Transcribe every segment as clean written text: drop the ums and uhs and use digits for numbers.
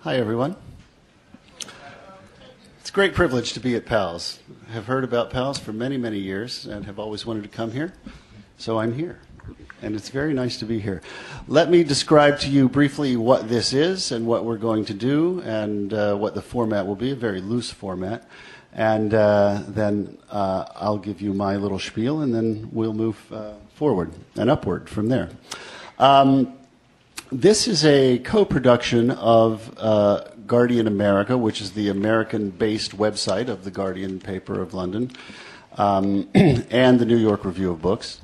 Hi, everyone. It's a great privilege to be at PALS. I have heard about PALS for many, many years and have always wanted to come here, so I'm here. And it's very nice to be here. Let me describe to you briefly what this is and what we're going to do and what the format will be, a very loose format. And then I'll give you my little spiel, and then we'll move forward and upward from there. This is a co-production of Guardian America, which is the American-based website of the Guardian paper of London, and the New York Review of Books.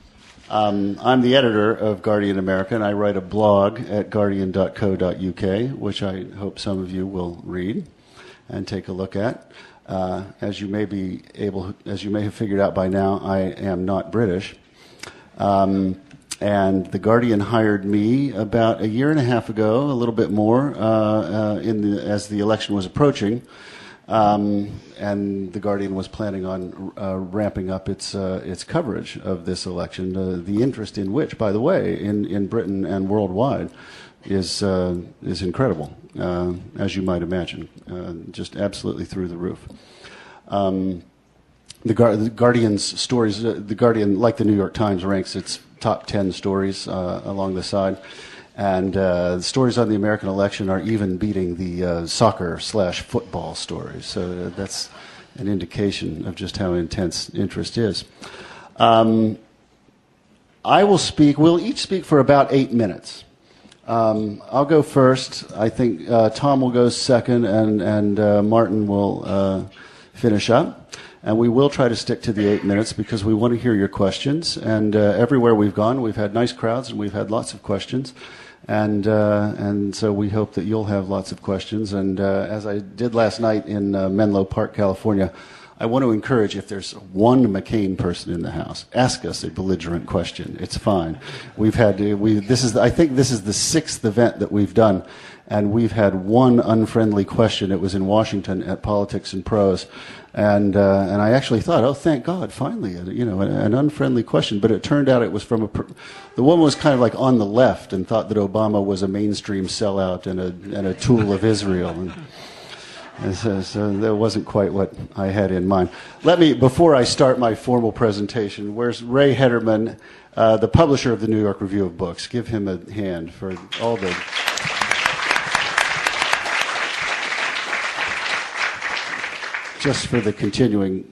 I'm the editor of Guardian America, and I write a blog at guardian.co.uk, which I hope some of you will read and take a look at. As you may have figured out by now, I am not British. And the Guardian hired me about a year and a half ago, a little bit more, as the election was approaching. And the Guardian was planning on ramping up its coverage of this election, the interest in which, by the way, in Britain and worldwide, is incredible, as you might imagine, just absolutely through the roof. The Guardian's stories, the Guardian, like the New York Times, ranks its top 10 stories along the side. And the stories on the American election are even beating the soccer/football stories. So that's an indication of just how intense interest is. We'll each speak for about 8 minutes. I'll go first. I think Tom will go second, and Martin will finish up. And we will try to stick to the 8 minutes because we want to hear your questions. And everywhere we've gone, we've had nice crowds and we've had lots of questions. And so we hope that you'll have lots of questions. And as I did last night in Menlo Park, California, I want to encourage, if there's one McCain person in the house, ask us a belligerent question. It's fine. I think this is the 6th event that we've done, and we've had one unfriendly question. It was in Washington at Politics and Prose. And I actually thought, oh, thank God, finally, an unfriendly question. But it turned out it was from the woman was kind of like on the left and thought that Obama was a mainstream sellout and a tool of Israel. And so that wasn't quite what I had in mind. Before I start my formal presentation, where's Ray Hederman, the publisher of the New York Review of Books? Give him a hand for all the... just for the continuing,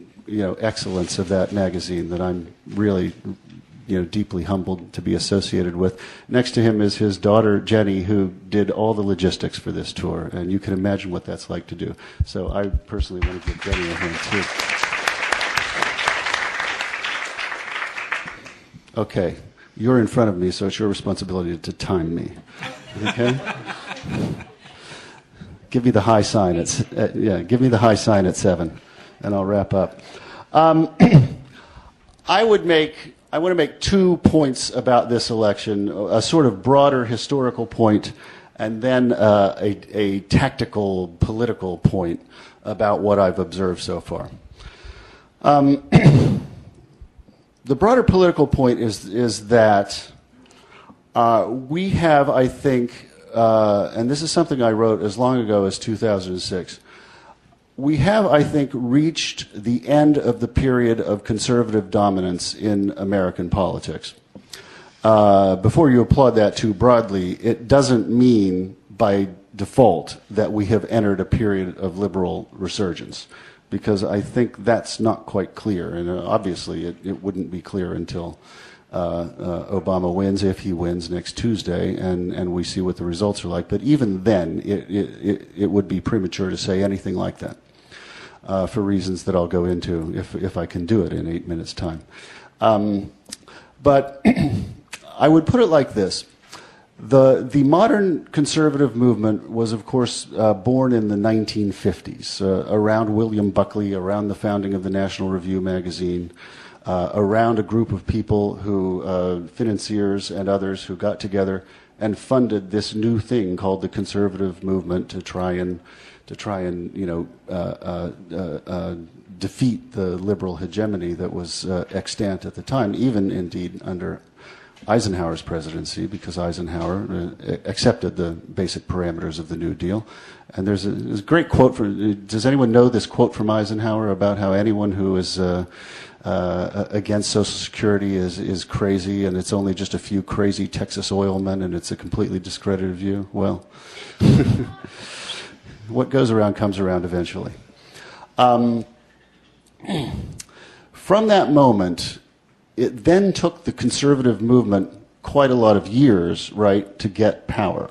excellence of that magazine that I'm really, deeply humbled to be associated with. Next to him is his daughter, Jenny, who did all the logistics for this tour, and you can imagine what that's like to do. So I personally want to give Jenny a hand, too. Okay, you're in front of me, so it's your responsibility to time me. Okay? Give me the high sign give me the high sign at 7, and I'll wrap up. I want to make 2 points about this election, a sort of broader historical point, and then a tactical political point about what I've observed so far. The broader political point is that we have, I think, and this is something I wrote as long ago as 2006, we have, I think, reached the end of the period of conservative dominance in American politics. Before you applaud that too broadly, it doesn't mean by default that we have entered a period of liberal resurgence, because I think that's not quite clear, and obviously it wouldn't be clear until Obama wins, if he wins next Tuesday, and we see what the results are like. But even then, it would be premature to say anything like that, for reasons that I'll go into if I can do it in 8 minutes' time. But I would put it like this. The modern conservative movement was, of course, born in the 1950s, around William Buckley, around the founding of the National Review magazine, around a group of people who, financiers and others, who got together and funded this new thing called the conservative movement to try and defeat the liberal hegemony that was extant at the time, even indeed under Eisenhower's presidency, because Eisenhower accepted the basic parameters of the New Deal. And there's a great quote does anyone know this quote from Eisenhower about how anyone who is against Social Security is crazy, and it's only just a few crazy Texas oilmen, and it's a completely discredited view? Well, what goes around comes around eventually. From that moment, it then took the conservative movement quite a lot of years, right, to get power.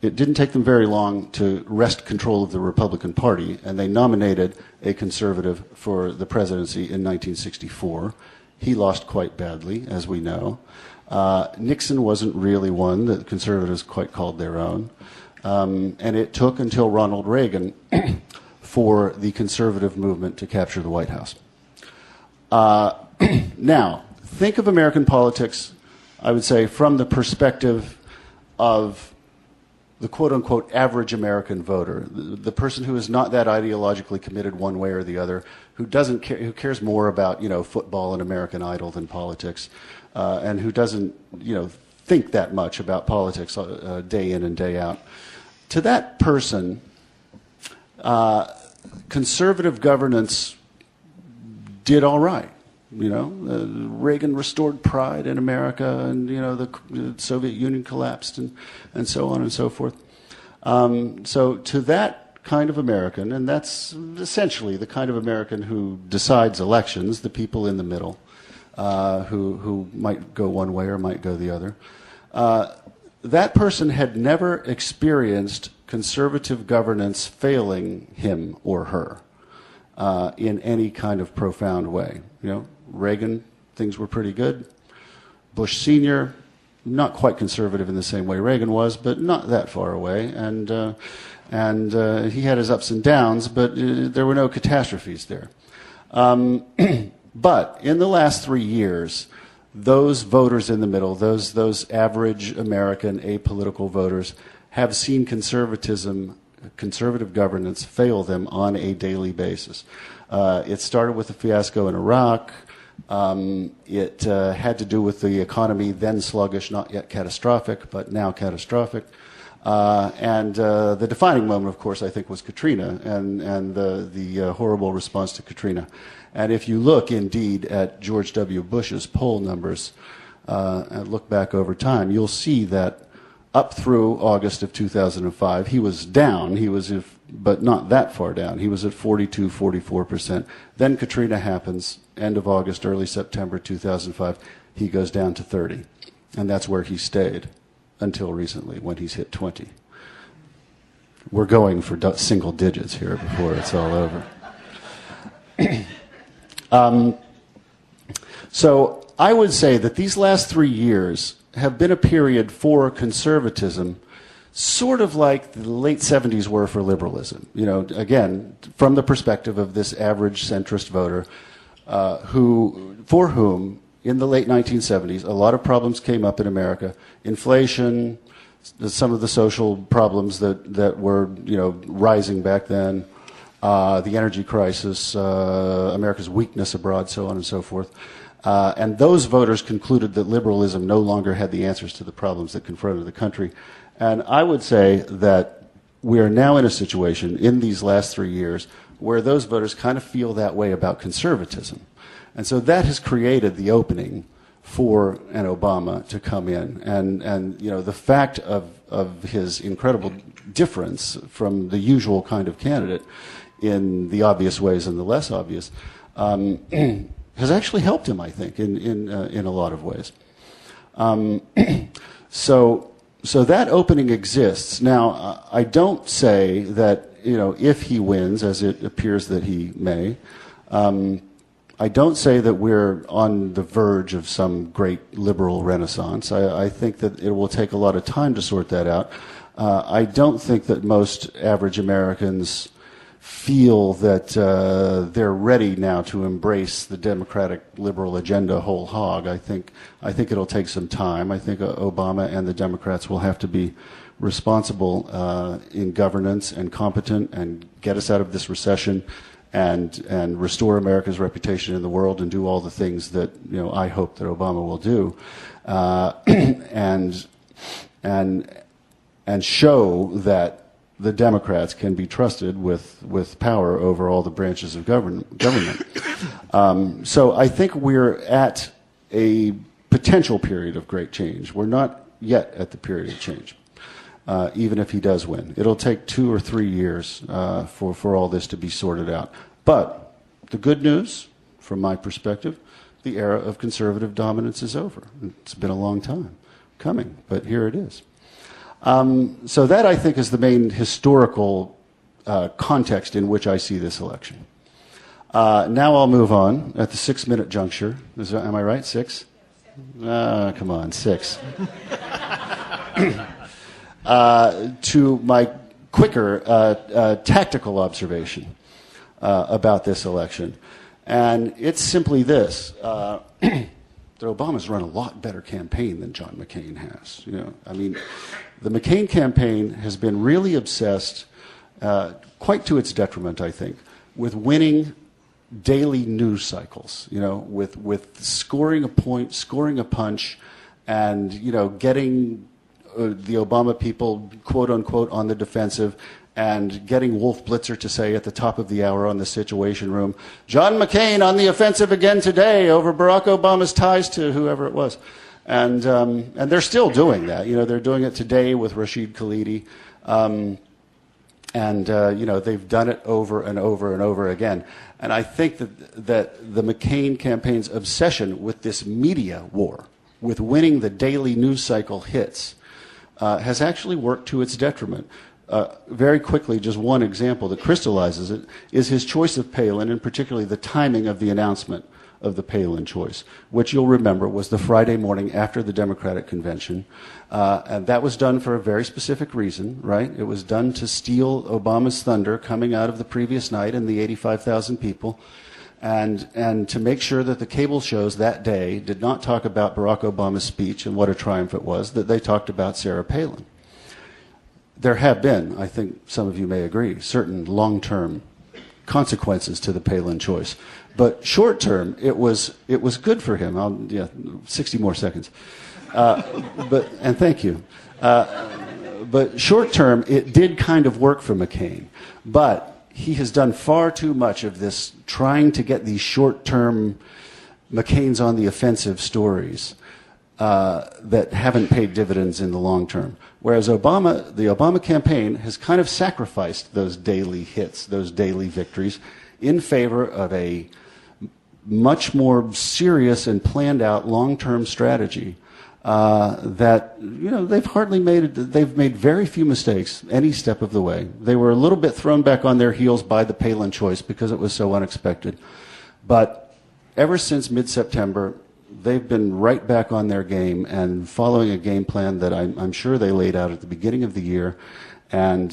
It didn't take them very long to wrest control of the Republican Party, and they nominated a conservative for the presidency in 1964. He lost quite badly, as we know. Nixon wasn't really one that conservatives quite called their own. And it took until Ronald Reagan for the conservative movement to capture the White House. Now, think of American politics, I would say, from the perspective of the quote-unquote average American voter, the person who is not that ideologically committed one way or the other, who doesn't care, who cares more about, football and American Idol than politics, and who doesn't, think that much about politics day in and day out. To that person, conservative governance did all right. Reagan restored pride in America, and the Soviet Union collapsed, and so on and so forth. So to that kind of American, and that's essentially the kind of American who decides elections, the people in the middle, who might go one way or might go the other, that person had never experienced conservative governance failing him or her in any kind of profound way. Reagan, things were pretty good. Bush Sr., not quite conservative in the same way Reagan was, but not that far away. And he had his ups and downs, but there were no catastrophes there. But in the last 3 years, those voters in the middle, those average American apolitical voters, have seen conservative governance fail them on a daily basis. It started with the fiasco in Iraq. It had to do with the economy, then sluggish, not yet catastrophic, but now catastrophic. And the defining moment, of course, I think, was Katrina and the horrible response to Katrina. And if you look, indeed, at George W. Bush's poll numbers and look back over time, you'll see that up through August of 2005, he was down. But not that far down. He was at 42, 44%. Then Katrina happens, end of August, early September 2005. He goes down to 30. And that's where he stayed until recently, when he's hit 20. We're going for single digits here before it's all over. So I would say that these last 3 years have been a period for conservatism sort of like the late 70s were for liberalism. Again, from the perspective of this average centrist voter for whom, in the late 1970s, a lot of problems came up in America. Inflation, some of the social problems that were rising back then, the energy crisis, America's weakness abroad, so on and so forth. And those voters concluded that liberalism no longer had the answers to the problems that confronted the country. And I would say that we are now in a situation in these last 3 years where those voters kind of feel that way about conservatism. And so that has created the opening for an Obama to come in. And the fact of his incredible difference from the usual kind of candidate in the obvious ways and the less obvious has actually helped him, I think, in a lot of ways. So that opening exists. Now, I don't say that, if he wins, as it appears that he may, I don't say that we're on the verge of some great liberal renaissance. I think that it will take a lot of time to sort that out. I don't think that most average Americans feel that they're ready now to embrace the democratic liberal agenda whole hog. I think it'll take some time. I think Obama and the Democrats will have to be responsible in governance and competent and get us out of this recession and restore America's reputation in the world and do all the things that I hope that Obama will do, and show that the Democrats can be trusted with power over all the branches of government. So I think we're at a potential period of great change. We're not yet at the period of change, even if he does win. It'll take 2 or 3 years for all this to be sorted out. But the good news, from my perspective, the era of conservative dominance is over. It's been a long time coming, but here it is. So that, I think, is the main historical context in which I see this election. Now I'll move on at the 6-minute juncture. Am I right? 6? Come on, 6. To my quicker tactical observation about this election. And it's simply this. That Obama's run a lot better campaign than John McCain has. I mean, the McCain campaign has been really obsessed, quite to its detriment, I think, with winning daily news cycles. With scoring a point, scoring a punch, and getting the Obama people, quote unquote, on the defensive, and getting Wolf Blitzer to say at the top of the hour on the Situation Room, John McCain on the offensive again today over Barack Obama's ties to whoever it was. And they're still doing that. They're doing it today with Rashid Khalidi. They've done it over and over and over again. And I think that the McCain campaign's obsession with this media war, with winning the daily news cycle hits, has actually worked to its detriment. Very quickly, just one example that crystallizes it is his choice of Palin, and particularly the timing of the announcement of the Palin choice, which you'll remember was the Friday morning after the Democratic convention. And that was done for a very specific reason, right? It was done to steal Obama's thunder coming out of the previous night and the 85,000 people, and to make sure that the cable shows that day did not talk about Barack Obama's speech and what a triumph it was, that they talked about Sarah Palin. There have been, I think some of you may agree, certain long-term consequences to the Palin choice. But short-term, it was good for him. 60 more seconds. And thank you. But short-term, it did kind of work for McCain. But he has done far too much of this trying to get these short-term McCain's on the offensive stories that haven't paid dividends in the long term. Whereas the Obama campaign has kind of sacrificed those daily hits, those daily victories, in favor of a much more serious and planned out long-term strategy that they've made very few mistakes any step of the way. They were a little bit thrown back on their heels by the Palin choice because it was so unexpected. But ever since mid-September, they've been right back on their game and following a game plan that I'm sure they laid out at the beginning of the year, and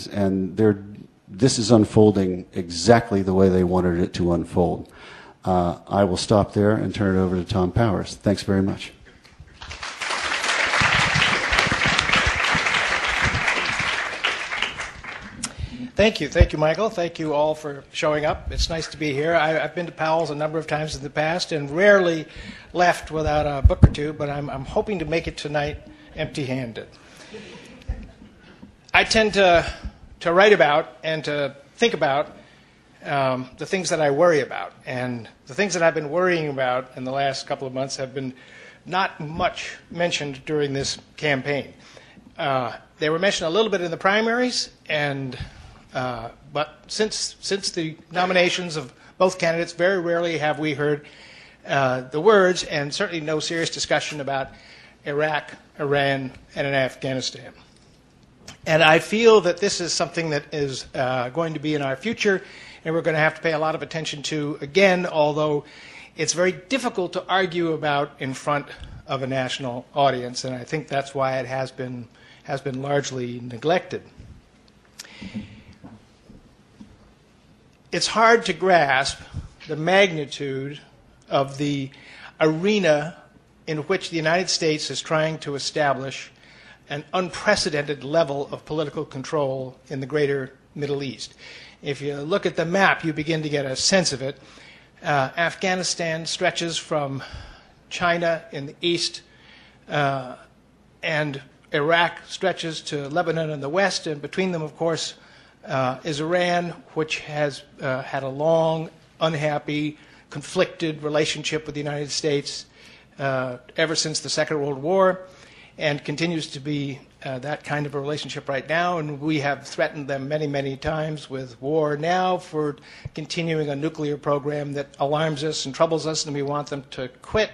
this is unfolding exactly the way they wanted it to unfold. I will stop there and turn it over to Tom Powers. Thanks very much. Thank you, Michael. Thank you all for showing up. It's nice to be here. I've been to Powell's a number of times in the past and rarely left without a book or two, but I'm hoping to make it tonight empty-handed. I tend to write about and to think about the things that I worry about, and the things that I've been worrying about in the last couple of months have been not much mentioned during this campaign. They were mentioned a little bit in the primaries, but since the nominations of both candidates, very rarely have we heard the words, and certainly no serious discussion about Iraq, Iran, and in Afghanistan. And I feel that this is something that is going to be in our future, and we're going to have to pay a lot of attention to again, although it's very difficult to argue about in front of a national audience, and I think that's why it has been largely neglected. It's hard to grasp the magnitude of the arena in which the United States is trying to establish an unprecedented level of political control in the greater Middle East. If you look at the map, you begin to get a sense of it. Afghanistan stretches from China in the east, and Iraq stretches to Lebanon in the west, and between them, of course, is Iran, which has had a long, unhappy, conflicted relationship with the United States ever since the Second World War, and continues to be that kind of a relationship right now. And we have threatened them many, many times with war now for continuing a nuclear program that alarms us and troubles us, and we want them to quit.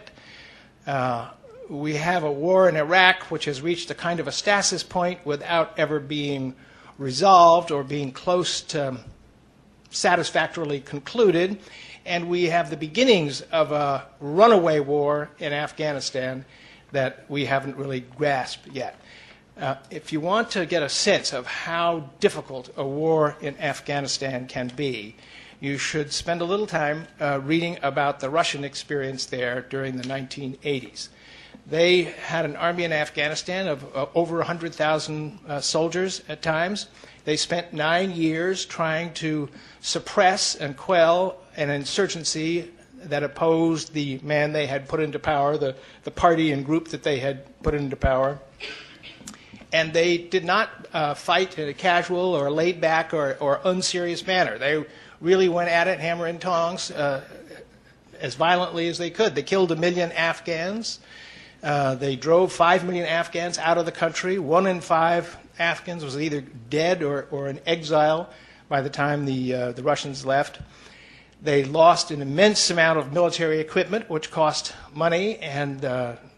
We have a war in Iraq which has reached a kind of a stasis point without ever being resolved or being close to satisfactorily concluded. And we have the beginnings of a runaway war in Afghanistan that we haven't really grasped yet. If you want to get a sense of how difficult a war in Afghanistan can be, you should spend a little time reading about the Russian experience there during the 1980s. They had an army in Afghanistan of over 100,000 soldiers at times. They spent 9 years trying to suppress and quell an insurgency that opposed the man they had put into power, the party and group that they had put into power. And they did not fight in a casual or laid back or unserious manner. They really went at it hammer and tongs as violently as they could. They killed 1 million Afghans. They drove 5 million Afghans out of the country. 1 in 5 Afghans was either dead or in exile by the time the Russians left. They lost an immense amount of military equipment, which cost money, and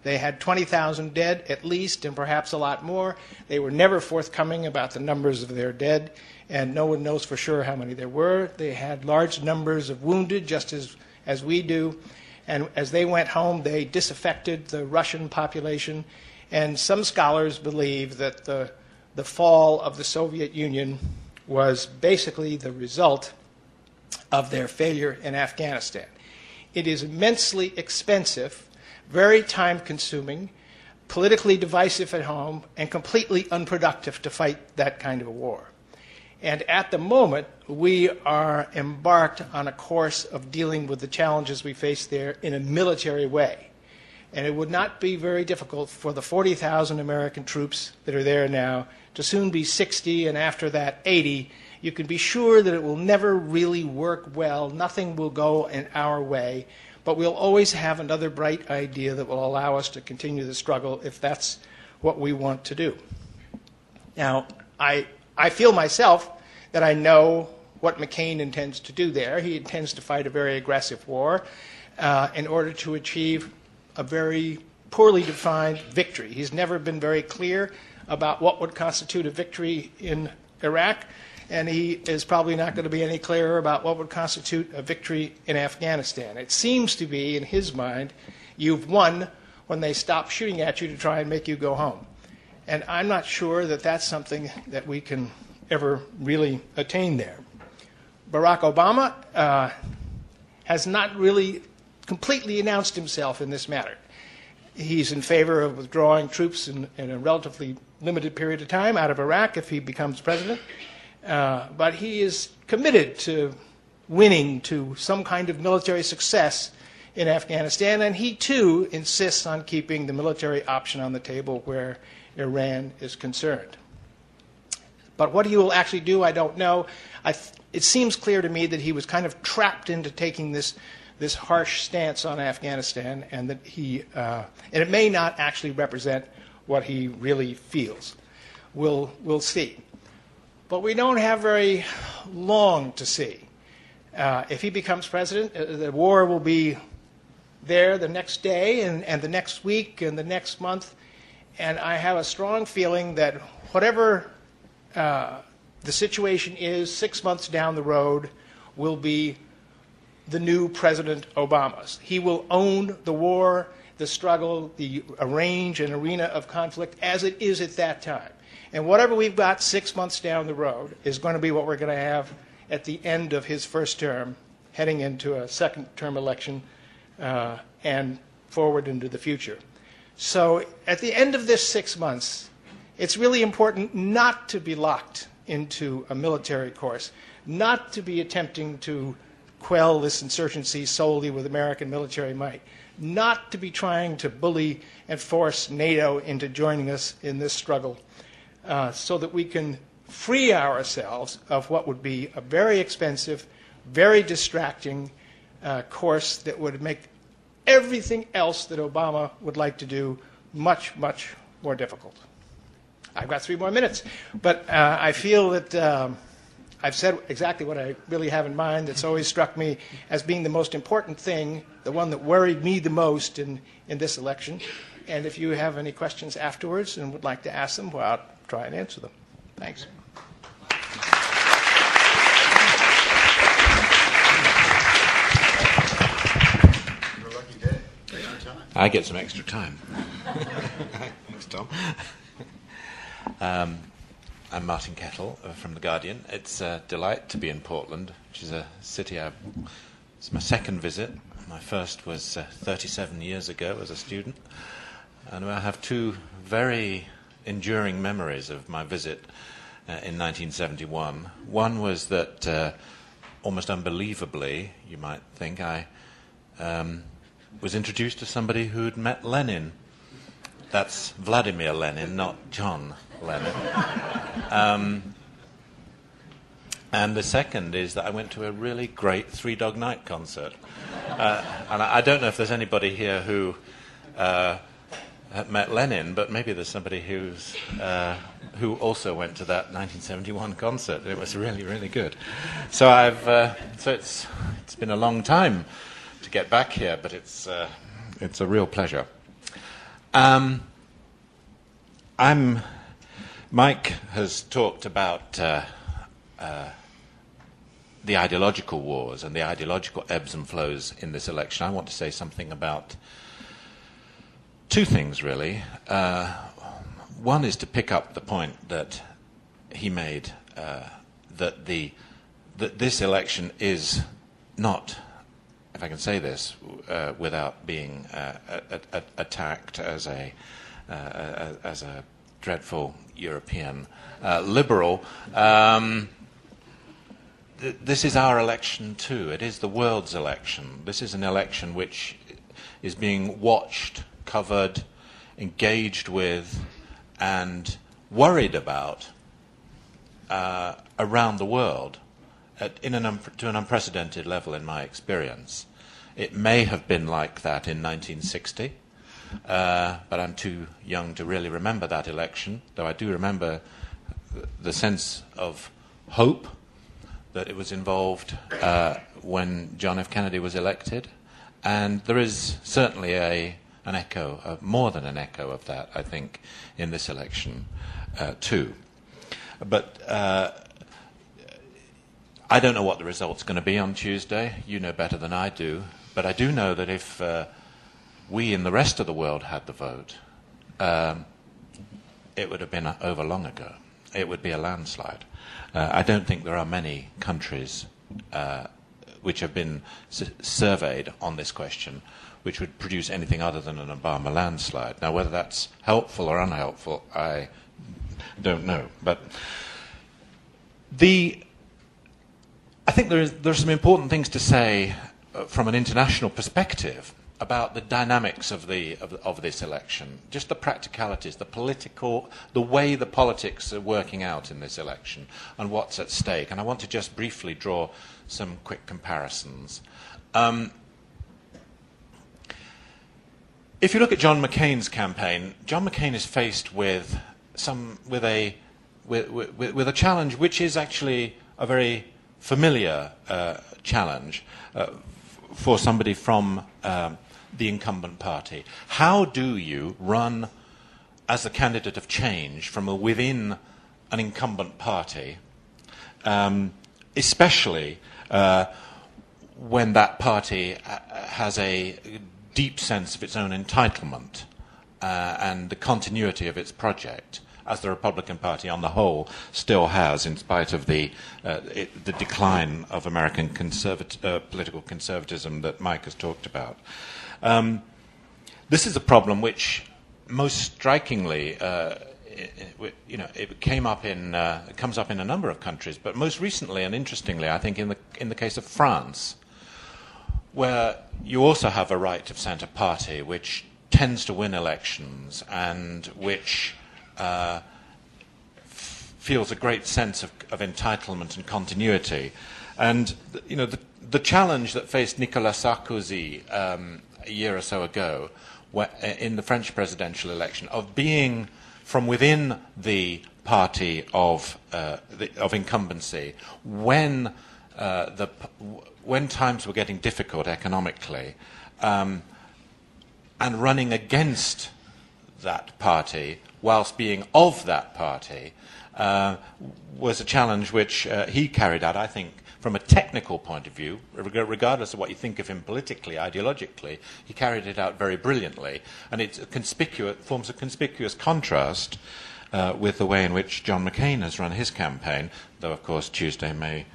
they had 20,000 dead at least, and perhaps a lot more. They were never forthcoming about the numbers of their dead, and no one knows for sure how many there were. They had large numbers of wounded, just as we do. And as they went home, they disaffected the Russian population. And some scholars believe that the fall of the Soviet Union was basically the result of their failure in Afghanistan. It is immensely expensive, very time-consuming, politically divisive at home, and completely unproductive to fight that kind of a war. And at the moment, we are embarked on a course of dealing with the challenges we face there in a military way. And it would not be very difficult for the 40,000 American troops that are there now to soon be 60, and after that 80. You can be sure that it will never really work well. Nothing will go in our way. But we'll always have another bright idea that will allow us to continue the struggle if that's what we want to do. Now, I feel myself that I know what McCain intends to do there. He intends to fight a very aggressive war in order to achieve a very poorly defined victory. He's never been very clear about what would constitute a victory in Iraq, and he is probably not going to be any clearer about what would constitute a victory in Afghanistan. It seems to be, in his mind, you've won when they stop shooting at you to try and make you go home. And I'm not sure that that's something that we can ever really attain there. Barack Obama has not really completely announced himself in this matter. He's in favor of withdrawing troops in a relatively limited period of time out of Iraq if he becomes president. But he is committed to winning to some kind of military success in Afghanistan, and he too insists on keeping the military option on the table where Iran is concerned. But what he will actually do, I don't know. It seems clear to me that he was kind of trapped into taking this harsh stance on Afghanistan, and that and it may not actually represent what he really feels. We'll see. But we don't have very long to see. If he becomes president, the war will be there the next day and the next week and the next month. And I have a strong feeling that whatever the situation is 6 months down the road will be the new President Obama's. He will own the war, the struggle, the range and arena of conflict as it is at that time. And whatever we've got 6 months down the road is going to be what we're going to have at the end of his first term, heading into a second-term election and forward into the future. So at the end of this 6 months, it's really important not to be locked into a military course, not to be attempting to quell this insurgency solely with American military might, not to be trying to bully and force NATO into joining us in this struggle, so that we can free ourselves of what would be a very expensive, very distracting course that would make everything else that Obama would like to do much, much more difficult. I've got 3 more minutes, but I feel that I've said exactly what I really have in mind. That's always struck me as being the most important thing, the one that worried me the most in this election. And if you have any questions afterwards and would like to ask them, well, I'll try and answer them. Thanks. You're a lucky day. Extra time. I get some extra time. Thanks, Tom. I'm Martin Kettle from The Guardian. It's a delight to be in Portland, which is a city it's my second visit. My first was 37 years ago as a student. And I have 2 very enduring memories of my visit in 1971. One was that, almost unbelievably, you might think, I was introduced to somebody who'd met Lenin. That's Vladimir Lenin, not John Lennon. And the second is that I went to a really great Three Dog Night concert. And I don't know if there's anybody here who met Lenin, but maybe there's somebody who also went to that 1971 concert. It was really, really good. So it's been a long time to get back here, but it's a real pleasure. Mike has talked about the ideological wars and the ideological ebbs and flows in this election. I want to say something about 2 things, really. One is to pick up the point that he made, that this election is not, if I can say this without being attacked as a dreadful European liberal, this is our election too. It is the world's election. This is an election which is being watched, covered, engaged with, and worried about around the world to an unprecedented level in my experience. It may have been like that in 1960, but I'm too young to really remember that election, though I do remember the sense of hope that it was involved when John F. Kennedy was elected. And there is certainly an echo, more than an echo of that, I think, in this election too. But I don't know what the result's going to be on Tuesday. You know better than I do. But I do know that if we in the rest of the world had the vote, it would have been over long ago. It would be a landslide. I don't think there are many countries which have been surveyed on this question which would produce anything other than an Obama landslide. Now, whether that's helpful or unhelpful, I don't know. But I think there's some important things to say from an international perspective about the dynamics of this election, just the practicalities, the way the politics are working out in this election, and what's at stake. And I want to just briefly draw some quick comparisons. If you look at John McCain's campaign, John McCain is faced with a challenge which is actually a very familiar challenge for somebody from the incumbent party. How do you run as a candidate of change from within an incumbent party, especially when that party has a deep sense of its own entitlement and the continuity of its project, as the Republican Party on the whole still has, in spite of the decline of American political conservatism that Mike has talked about. This is a problem which most strikingly it comes up in a number of countries, but most recently and interestingly, I think in the case of France, where you also have a right of centre party which tends to win elections and which feels a great sense of entitlement and continuity. And the challenge that faced Nicolas Sarkozy a year or so ago in the French presidential election of being from within the party of incumbency when times were getting difficult economically, and running against that party whilst being of that party was a challenge which he carried out, I think, from a technical point of view, regardless of what you think of him politically, ideologically. He carried it out very brilliantly, and it forms a conspicuous contrast with the way in which John McCain has run his campaign, though, of course, Tuesday may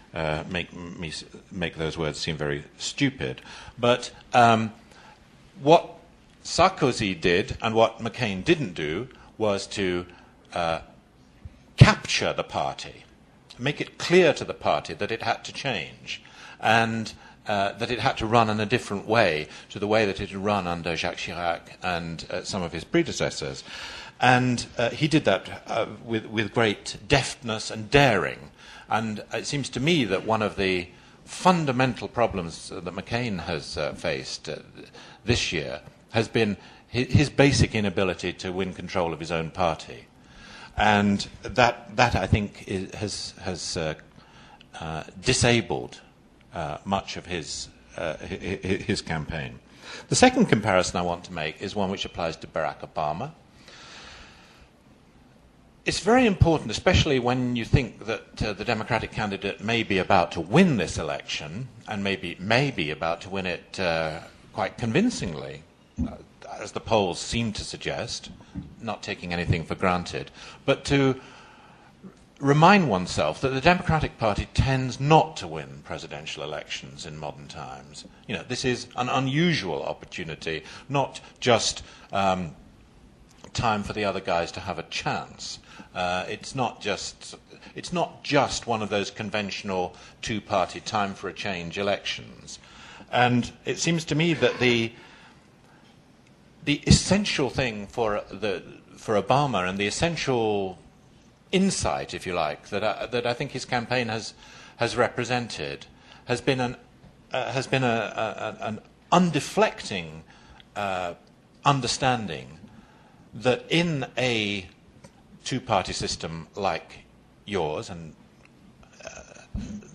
make those words seem very stupid. But what Sarkozy did and what McCain didn't do was to capture the party, make it clear to the party that it had to change and that it had to run in a different way to the way that it had run under Jacques Chirac and some of his predecessors. And he did that with great deftness and daring. And it seems to me that one of the fundamental problems that McCain has faced this year has been his basic inability to win control of his own party. And that I think has disabled much of his campaign. The second comparison I want to make is one which applies to Barack Obama. It's very important, especially when you think that the Democratic candidate may be about to win this election, and may be about to win it quite convincingly, as the polls seem to suggest, not taking anything for granted, but to remind oneself that the Democratic Party tends not to win presidential elections in modern times. This is an unusual opportunity, not just time for the other guys to have a chance. It's not just one of those conventional two-party time for a change elections. And it seems to me that the essential thing for Obama, and the essential insight, if you like, that I think his campaign has represented, has been an undeflecting understanding that in a two-party system like yours, and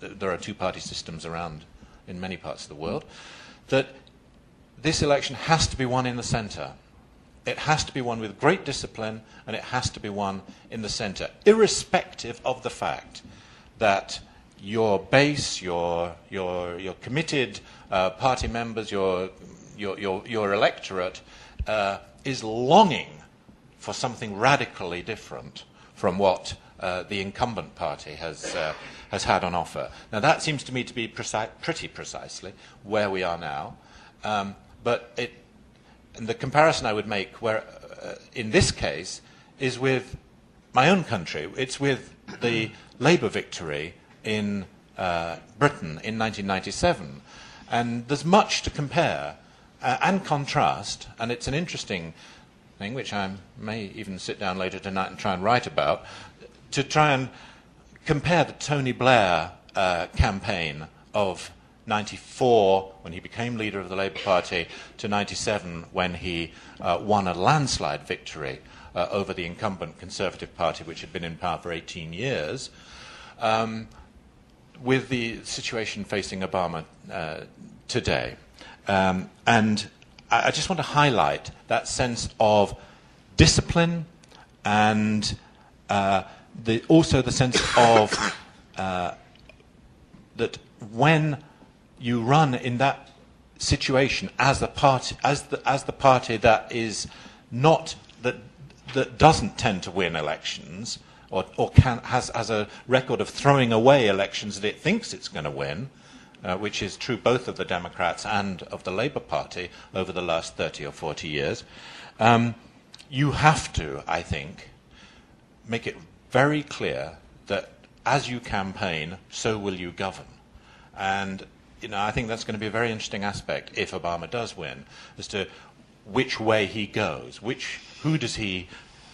there are two-party systems around in many parts of the world, that this election has to be won in the centre. It has to be won with great discipline, and it has to be won in the centre, irrespective of the fact that your base, your committed party members, your electorate is longing for something radically different from what the incumbent party has had on offer. Now, that seems to me to be pretty precisely where we are now. But the comparison I would make, where in this case, is with my own country. It's with the Labour victory in Britain in 1997. And there's much to compare and contrast, and it's an interesting thing, which I may even sit down later tonight and try and write about, to try and compare the Tony Blair campaign of 94, when he became leader of the Labour Party, to 97, when he won a landslide victory over the incumbent Conservative Party, which had been in power for 18 years, with the situation facing Obama today. And I just want to highlight that sense of discipline and also the sense of that when you run in that situation as the party that is not that doesn't tend to win elections or has a record of throwing away elections that it thinks it's going to win, which is true both of the Democrats and of the Labour Party over the last 30 or 40 years, you have to, I think, make it very clear that as you campaign, so will you govern. And I think that's going to be a very interesting aspect if Obama does win, as to which way he goes,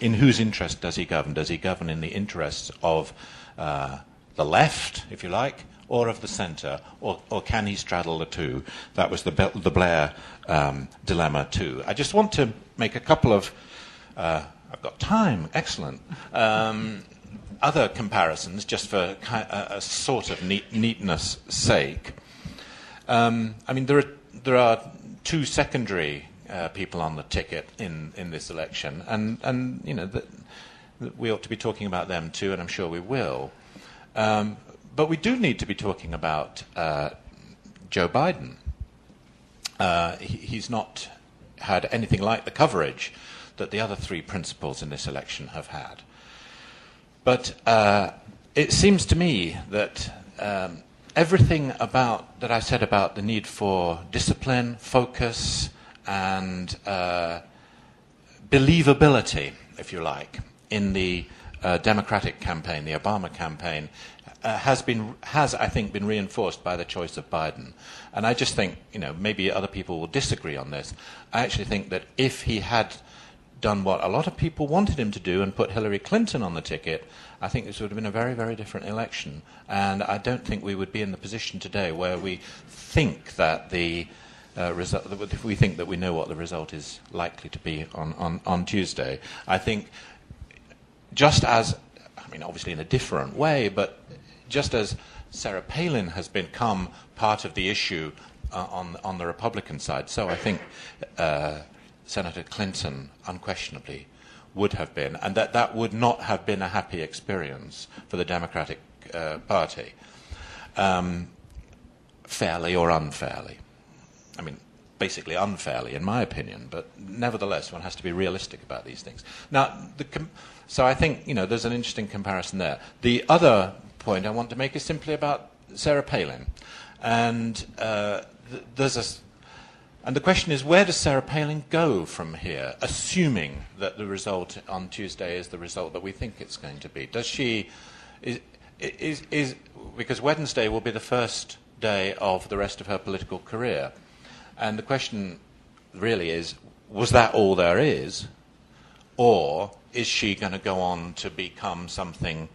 in whose interest does he govern? Does he govern in the interests of the left, if you like, or of the centre, or can he straddle the two? That was the Blair dilemma too. I just want to make a couple of, I've got time, excellent, other comparisons, just for a sort of neatness sake. There are two secondary people on the ticket in this election, and we ought to be talking about them too, and I'm sure we will. But we do need to be talking about Joe Biden. He's not had anything like the coverage that the other three principals in this election have had. But it seems to me that everything that I said about the need for discipline, focus, and believability, if you like, in the Democratic campaign, the Obama campaign, has, I think, been reinforced by the choice of Biden. And I just think, maybe other people will disagree on this. I actually think that if he had done what a lot of people wanted him to do and put Hillary Clinton on the ticket, I think this would have been a very, very different election. And I don't think we would be in the position today where we think that the result, if we think that we know what the result is likely to be on Tuesday. I think just as, obviously in a different way, but just as Sarah Palin has become part of the issue on the Republican side, so I think Senator Clinton unquestionably would have been, and that would not have been a happy experience for the Democratic Party, fairly or unfairly. Basically unfairly, in my opinion, but nevertheless, one has to be realistic about these things. Now, so I think, there's an interesting comparison there. The other point I want to make is simply about Sarah Palin. And and the question is, where does Sarah Palin go from here, assuming that the result on Tuesday is the result that we think it's going to be? Does she... because Wednesday will be the first day of the rest of her political career. And the question really is, was that all there is? Or is she going to go on to become something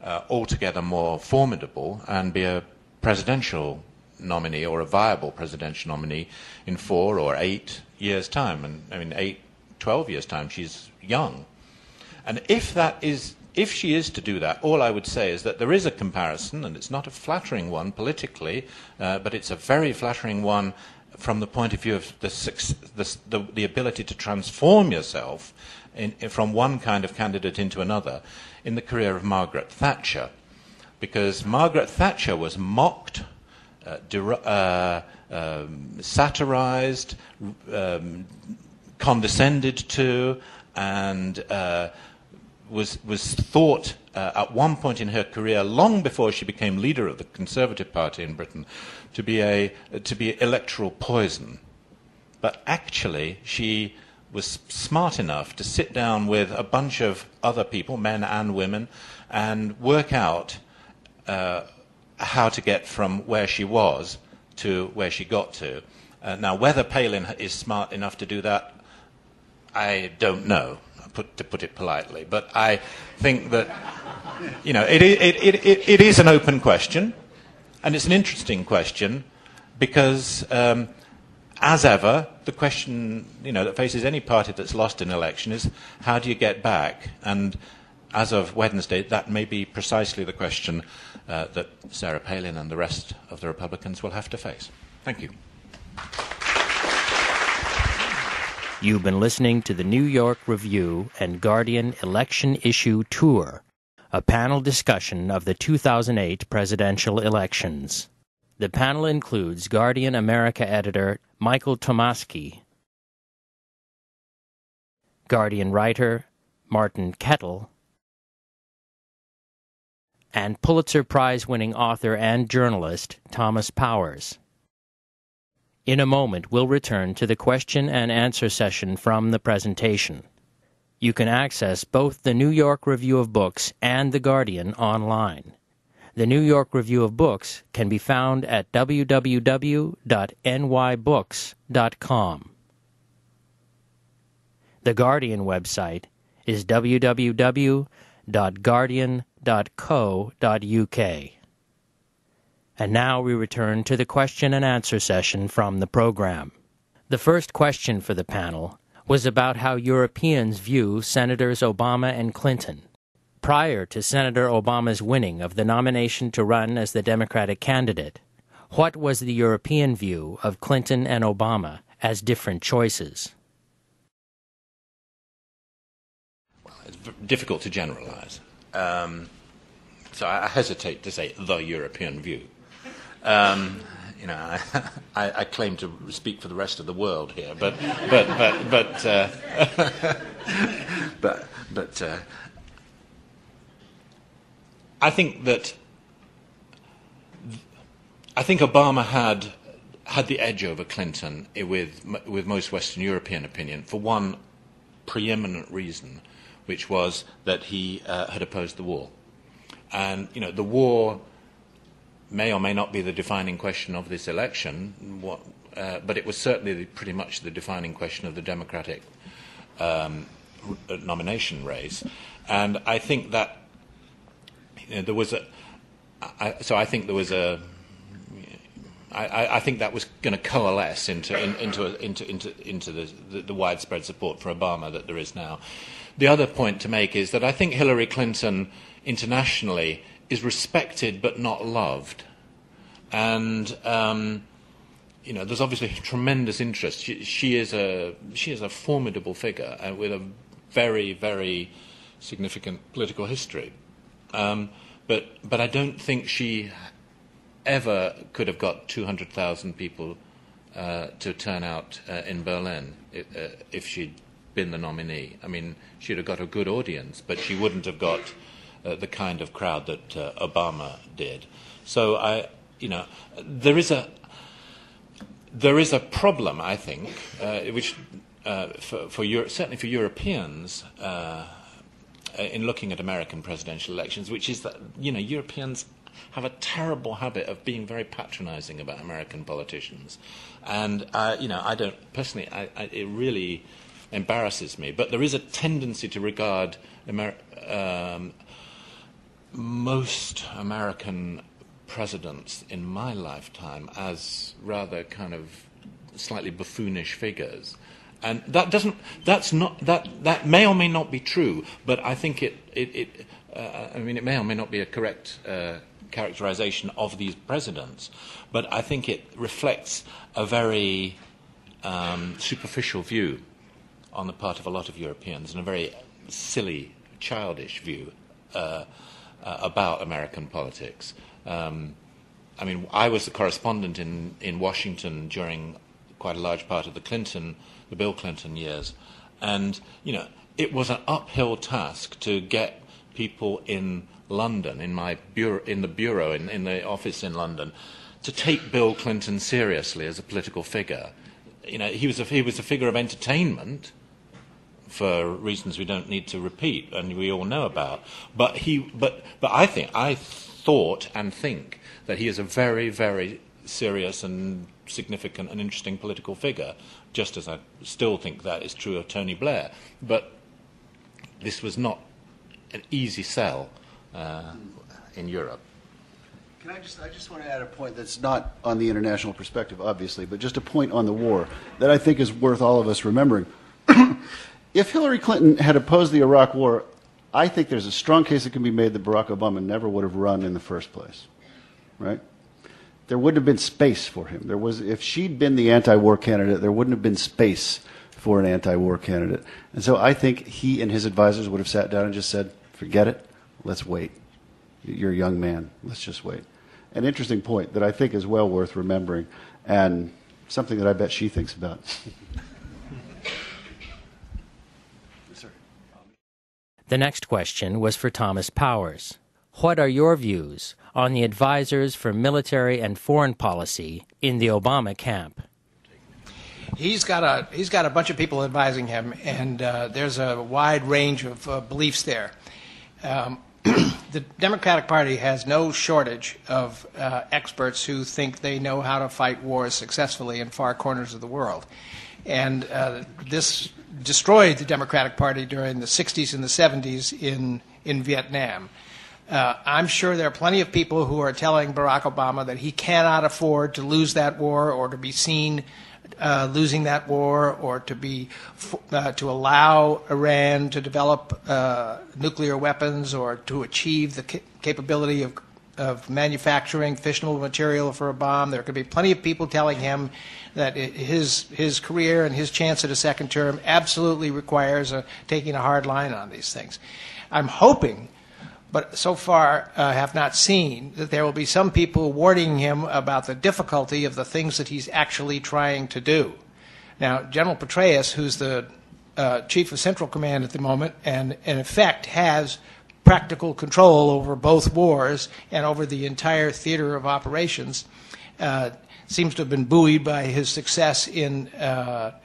altogether more formidable and be a presidential nominee, or a viable presidential nominee, in 4 or 8 years' time? And 12 years' time, she's young. And if she is to do that, all I would say is that there is a comparison, and it's not a flattering one politically, but it's a very flattering one from the point of view of the ability to transform yourself from one kind of candidate into another, in the career of Margaret Thatcher. Because Margaret Thatcher was mocked, satirized, condescended to, and was thought at one point in her career, long before she became leader of the Conservative Party in Britain, to be electoral poison. But actually, she was smart enough to sit down with a bunch of other people, men and women, and work out how to get from where she was to where she got to. Now, whether Palin is smart enough to do that, I don't know, to put it politely. But I think that, it is an open question, and it's an interesting question, because, as ever, the question, that faces any party that's lost an election is, how do you get back? And as of Wednesday, that may be precisely the question that Sarah Palin and the rest of the Republicans will have to face. Thank you. You've been listening to the New York Review and Guardian Election Issue Tour, a panel discussion of the 2008 presidential elections. The panel includes Guardian America editor Michael Tomasky, Guardian writer Martin Kettle, and Pulitzer Prize-winning author and journalist Thomas Powers. In a moment, we'll return to the question and answer session from the presentation. You can access both the New York Review of Books and The Guardian online. The New York Review of Books can be found at www.nybooks.com. The Guardian website is www.guardian.co.uk. And now we return to the question and answer session from the program. The first question for the panel was about how Europeans view Senators Obama and Clinton. Prior to Senator Obama's winning of the nomination to run as the Democratic candidate, what was the European view of Clinton and Obama as different choices? Well, it's difficult to generalize. So I hesitate to say the European view. I claim to speak for the rest of the world here, but I think Obama had the edge over Clinton with most Western European opinion for one preeminent reason, which was that he had opposed the war, and the war may or may not be the defining question of this election, but it was certainly pretty much the defining question of the Democratic nomination race. And I think that there was I think that was going to coalesce into the widespread support for Obama that there is now. The other point to make is that I think Hillary Clinton internationally is respected but not loved, and there's obviously tremendous interest. She is a formidable figure with a very, very significant political history, but I don't think she ever could have got 200,000 people to turn out in Berlin if she'd been the nominee. I mean, she'd have got a good audience, but she wouldn't have got the kind of crowd that Obama did. So there is a problem, I think, which certainly for Europeans in looking at American presidential elections, which is that Europeans have a terrible habit of being very patronizing about American politicians, and I don't personally. It really embarrasses me, but there is a tendency to regard most American presidents in my lifetime as rather kind of slightly buffoonish figures, and that may or may not be true, but I think it may or may not be a correct characterization of these presidents, but I think it reflects a very superficial view on the part of a lot of Europeans, and a very silly, childish view about American politics. I was the correspondent in Washington during quite a large part of the Bill Clinton years, and it was an uphill task to get people in London, in the office in London, to take Bill Clinton seriously as a political figure. He was a figure of entertainment for reasons we don't need to repeat and we all know about. But I thought and think that he is a very, very serious and significant and interesting political figure, just as I still think that is true of Tony Blair. But this was not an easy sell in Europe. I just want to add a point that's not on the international perspective, obviously, but just a point on the war that I think is worth all of us remembering. If Hillary Clinton had opposed the Iraq War, I think there's a strong case that can be made that Barack Obama never would have run in the first place, right? There wouldn't have been space for him. If she'd been the anti-war candidate, there wouldn't have been space for an anti-war candidate. And so I think he and his advisors would have sat down and just said, forget it, let's wait. You're a young man, let's just wait. An interesting point that I think is well worth remembering, and something that I bet she thinks about. The next question was for Thomas Powers. What are your views on the advisors for military and foreign policy in the Obama camp? He's got a bunch of people advising him, and there's a wide range of beliefs there. The Democratic Party has no shortage of experts who think they know how to fight wars successfully in far corners of the world. And this destroyed the Democratic Party during the 60s and the 70s in Vietnam. I'm sure there are plenty of people who are telling Barack Obama that he cannot afford to lose that war or to be seen losing that war, or to allow Iran to develop nuclear weapons, or to achieve the capability of manufacturing fissionable material for a bomb. There could be plenty of people telling him that his career and his chance at a second term absolutely requires taking a hard line on these things. I'm hoping, but so far have not seen, that there will be some people warning him about the difficulty of the things that he's actually trying to do. Now, General Petraeus, who's the Chief of Central Command at the moment, and in effect has practical control over both wars and over the entire theater of operations, seems to have been buoyed by his success in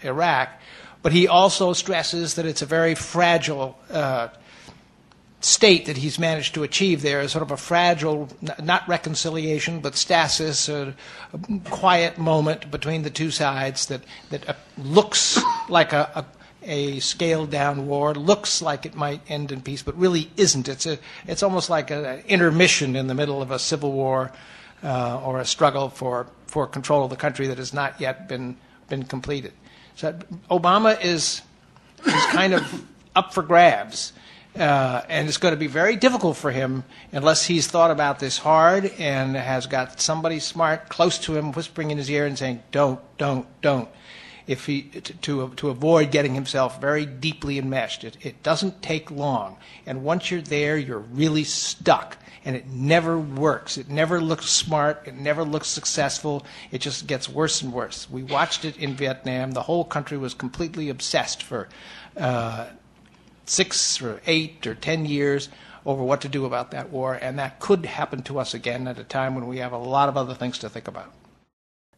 Iraq. But he also stresses that it's a very fragile state that he's managed to achieve there, is sort of a fragile, not reconciliation, but stasis, a quiet moment between the two sides that looks like a scaled-down war, looks like it might end in peace, but really isn't. It's almost like an intermission in the middle of a civil war or a struggle for control of the country that has not yet been completed. So Obama is kind of up for grabs. And it's going to be very difficult for him unless he's thought about this hard and has got somebody smart close to him whispering in his ear and saying, don't, to avoid getting himself very deeply enmeshed. It doesn't take long. And once you're there, you're really stuck. And it never works. It never looks smart. It never looks successful. It just gets worse and worse. We watched it in Vietnam. The whole country was completely obsessed for 6 or 8 or 10 years over what to do about that war, and that could happen to us again at a time when we have a lot of other things to think about.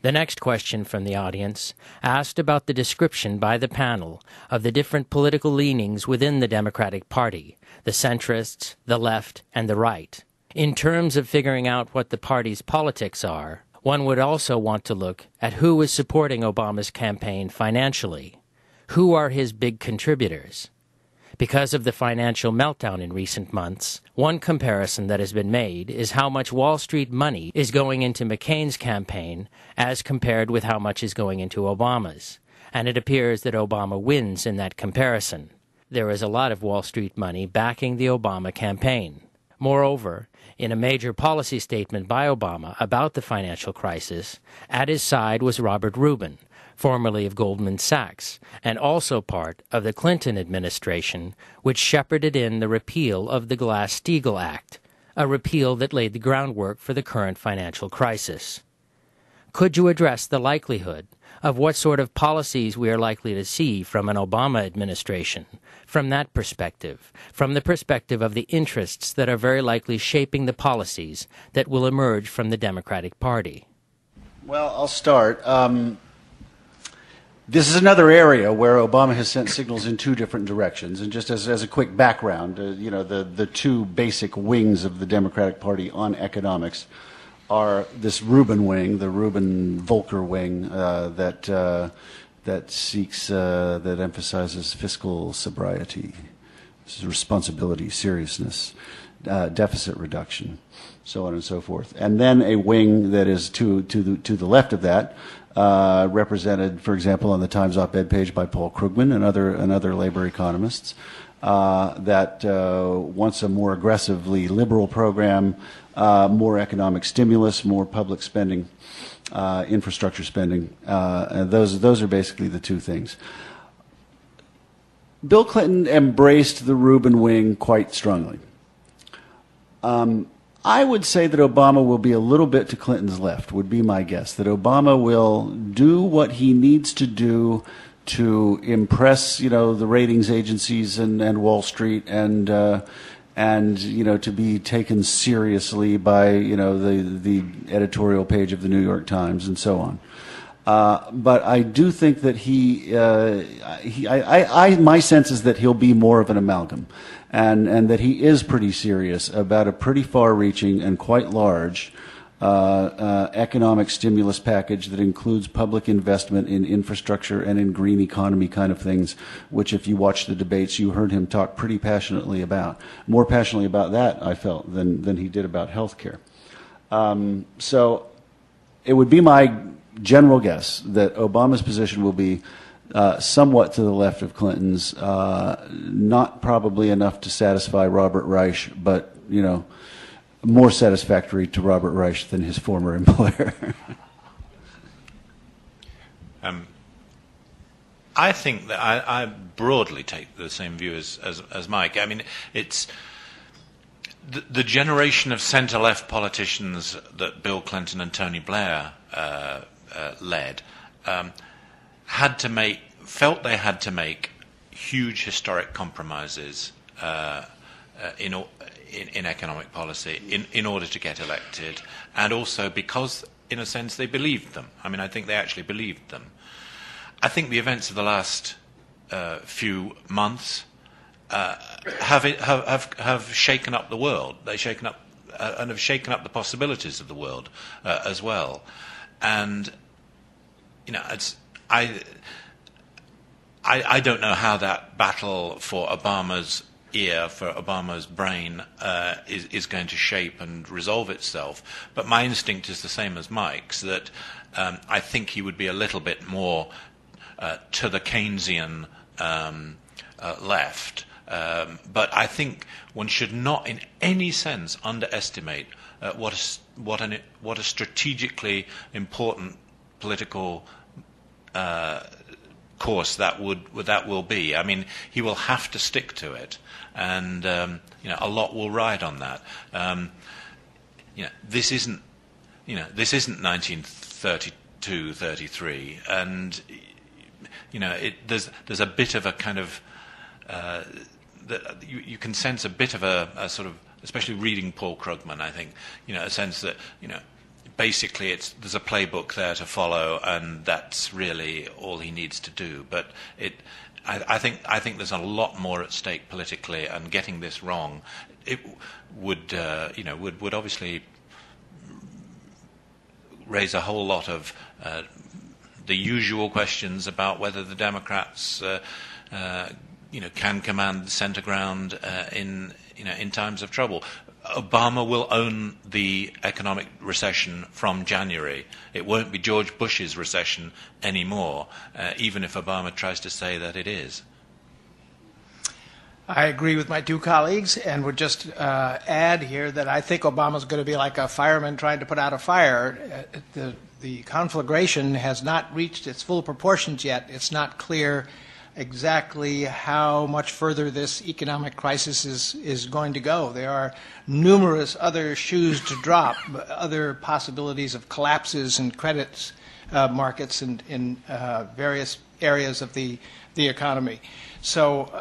The next question from the audience asked about the description by the panel of the different political leanings within the Democratic Party, the centrists, the left, and the right. In terms of figuring out what the party's politics are, one would also want to look at who is supporting Obama's campaign financially. Who are his big contributors? Because of the financial meltdown in recent months, one comparison that has been made is how much Wall Street money is going into McCain's campaign as compared with how much is going into Obama's. And it appears that Obama wins in that comparison. There is a lot of Wall Street money backing the Obama campaign. Moreover, in a major policy statement by Obama about the financial crisis, at his side was Robert Rubin, formerly of Goldman Sachs, and also part of the Clinton administration, which shepherded in the repeal of the Glass-Steagall Act, a repeal that laid the groundwork for the current financial crisis. Could you address the likelihood of what sort of policies we are likely to see from an Obama administration, from that perspective, from the perspective of the interests that are very likely shaping the policies that will emerge from the Democratic Party? Well, I'll start. This is another area where Obama has sent signals in two different directions. And just as a quick background, the two basic wings of the Democratic Party on economics are this Rubin wing, the Rubin-Volcker wing, that seeks, that emphasizes fiscal sobriety, responsibility, seriousness, deficit reduction, so on and so forth. And then a wing that is to the left of that, represented, for example, on the Times op-ed page by Paul Krugman and other labor economists, that wants a more aggressively liberal program, more economic stimulus, more public spending, infrastructure spending. And those are basically the two things. Bill Clinton embraced the Rubin wing quite strongly. I would say that Obama will be a little bit to Clinton's left, would be my guess, that Obama will do what he needs to do to impress, the ratings agencies and Wall Street and to be taken seriously by, the editorial page of the New York Times and so on. But I do think that my sense is that he'll be more of an amalgam, and that he is pretty serious about a pretty far-reaching and quite large economic stimulus package that includes public investment in infrastructure and in green economy kind of things, which if you watch the debates, you heard him talk pretty passionately about. More passionately about that, I felt, than he did about health care. So it would be my general guess that Obama's position will be somewhat to the left of Clinton's, not probably enough to satisfy Robert Reich, but, you know, more satisfactory to Robert Reich than his former employer. I think that I broadly take the same view as Mike. I mean, it's the generation of centre-left politicians that Bill Clinton and Tony Blair led felt they had to make huge historic compromises in economic policy in order to get elected, and also because, in a sense, they believed them. I mean, I think they actually believed them. I think the events of the last few months have shaken up the world. They've shaken up and have shaken up the possibilities of the world as well. And you know, I don't know how that battle for Obama's ear, for Obama's brain, is going to shape and resolve itself. But my instinct is the same as Mike's, that I think he would be a little bit more to the Keynesian left. But I think one should not in any sense underestimate what a strategically important political course that will be. I mean, he will have to stick to it, and you know, a lot will ride on that. You know, this isn't 1932, 33, and you know, there's a bit of a kind of you can sense a bit of a sort of, especially reading Paul Krugman, I think, you know, a sense that, you know, basically there's a playbook there to follow, and that's really all he needs to do. But I think there's a lot more at stake politically, and getting this wrong, it would would obviously raise a whole lot of the usual questions about whether the Democrats can command the center ground in times of trouble. Obama will own the economic recession from January. It won't be George Bush's recession anymore, even if Obama tries to say that it is. I agree with my two colleagues, and would just add here that I think Obama's going to be like a fireman trying to put out a fire. The conflagration has not reached its full proportions yet. It's not clear exactly how much further this economic crisis is going to go. There are numerous other shoes to drop, other possibilities of collapses in credit markets and in various areas of the economy. So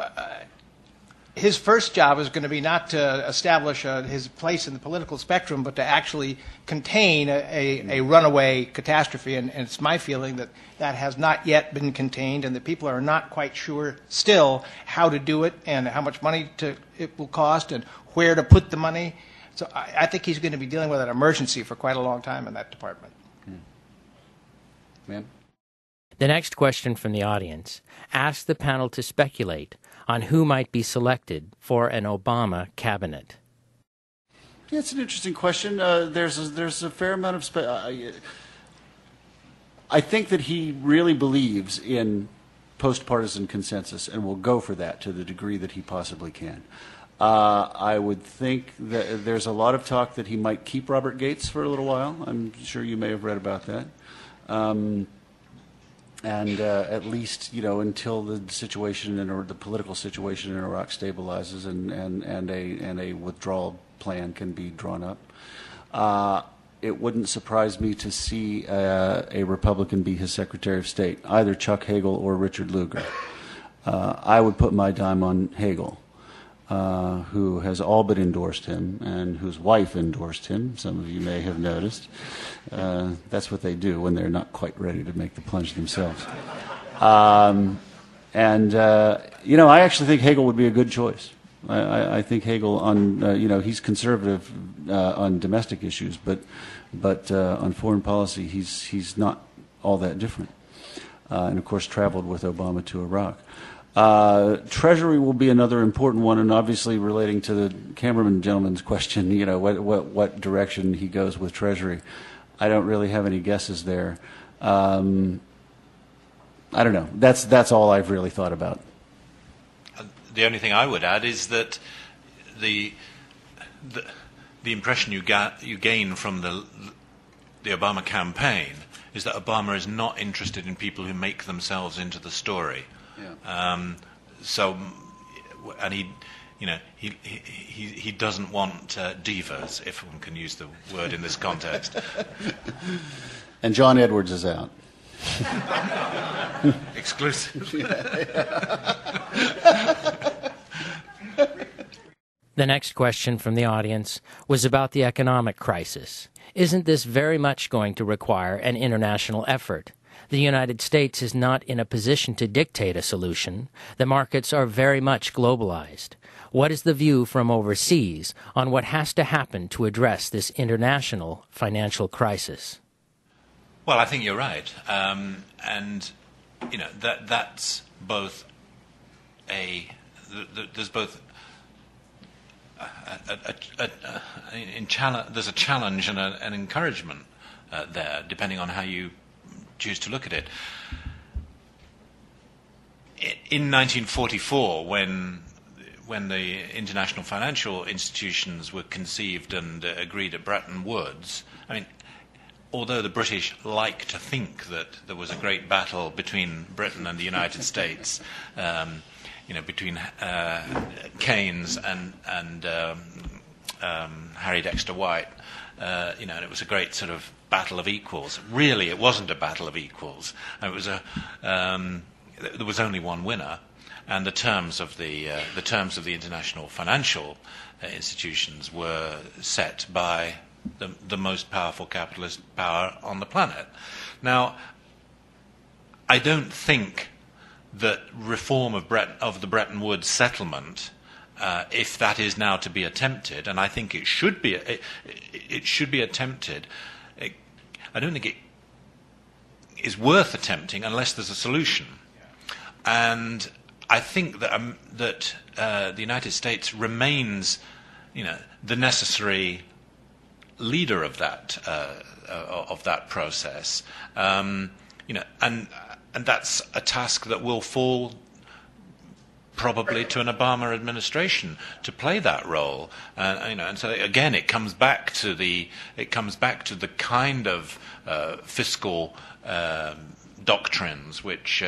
his first job is going to be not to establish his place in the political spectrum, but to actually contain a runaway catastrophe. And it's my feeling that that has not yet been contained, and that people are not quite sure still how to do it and how much money it will cost and where to put the money. So I think he's going to be dealing with an emergency for quite a long time in that department. Ma'am? The next question from the audience asks the panel to speculate on who might be selected for an Obama cabinet. Yeah, it's an interesting question. There's a fair amount of I think that he really believes in post-partisan consensus and will go for that to the degree that he possibly can. I would think that there's a lot of talk that he might keep Robert Gates for a little while. I'm sure you may have read about that. And at least, until the situation or the political situation in Iraq stabilizes and a withdrawal plan can be drawn up, it wouldn't surprise me to see a Republican be his Secretary of State, either Chuck Hagel or Richard Lugar. I would put my dime on Hagel. who has all but endorsed him and whose wife endorsed him. Some of you may have noticed. That's what they do when they're not quite ready to make the plunge themselves. I actually think Hegel would be a good choice. I think Hegel he's conservative on domestic issues, but on foreign policy, he's not all that different. And of course, traveled with Obama to Iraq. Treasury will be another important one, and obviously relating to the cameraman gentleman's question, what direction he goes with Treasury. I don't really have any guesses there. I don't know. That's all I've really thought about. The only thing I would add is that the impression you gain from the Obama campaign is that Obama is not interested in people who make themselves into the story. Yeah. And he doesn't want divas, if one can use the word in this context. And John Edwards is out. Exclusive. The next question from the audience was about the economic crisis. Isn't this very much going to require an international effort? The United States is not in a position to dictate a solution. The markets are very much globalized. What is the view from overseas on what has to happen to address this international financial crisis? Well, I think you're right, that's both there's both there's a challenge and an encouragement there, depending on how you choose to look at it. In 1944, when the international financial institutions were conceived and agreed at Bretton Woods, although the British like to think that there was a great battle between Britain and the United States, between Keynes and Harry Dexter White, and it was a great sort of battle of equals. Really, it wasn't a battle of equals. It was there was only one winner, and the terms of the international financial institutions were set by the most powerful capitalist power on the planet. Now, I don't think that reform of the Bretton Woods settlement, if that is now to be attempted, and I think it should be attempted, I don't think it is worth attempting unless there's a solution. And I think that the United States remains, the necessary leader of that process, and that's a task that will fall probably to an Obama administration to play that role, and so again it comes back to the kind of fiscal doctrines which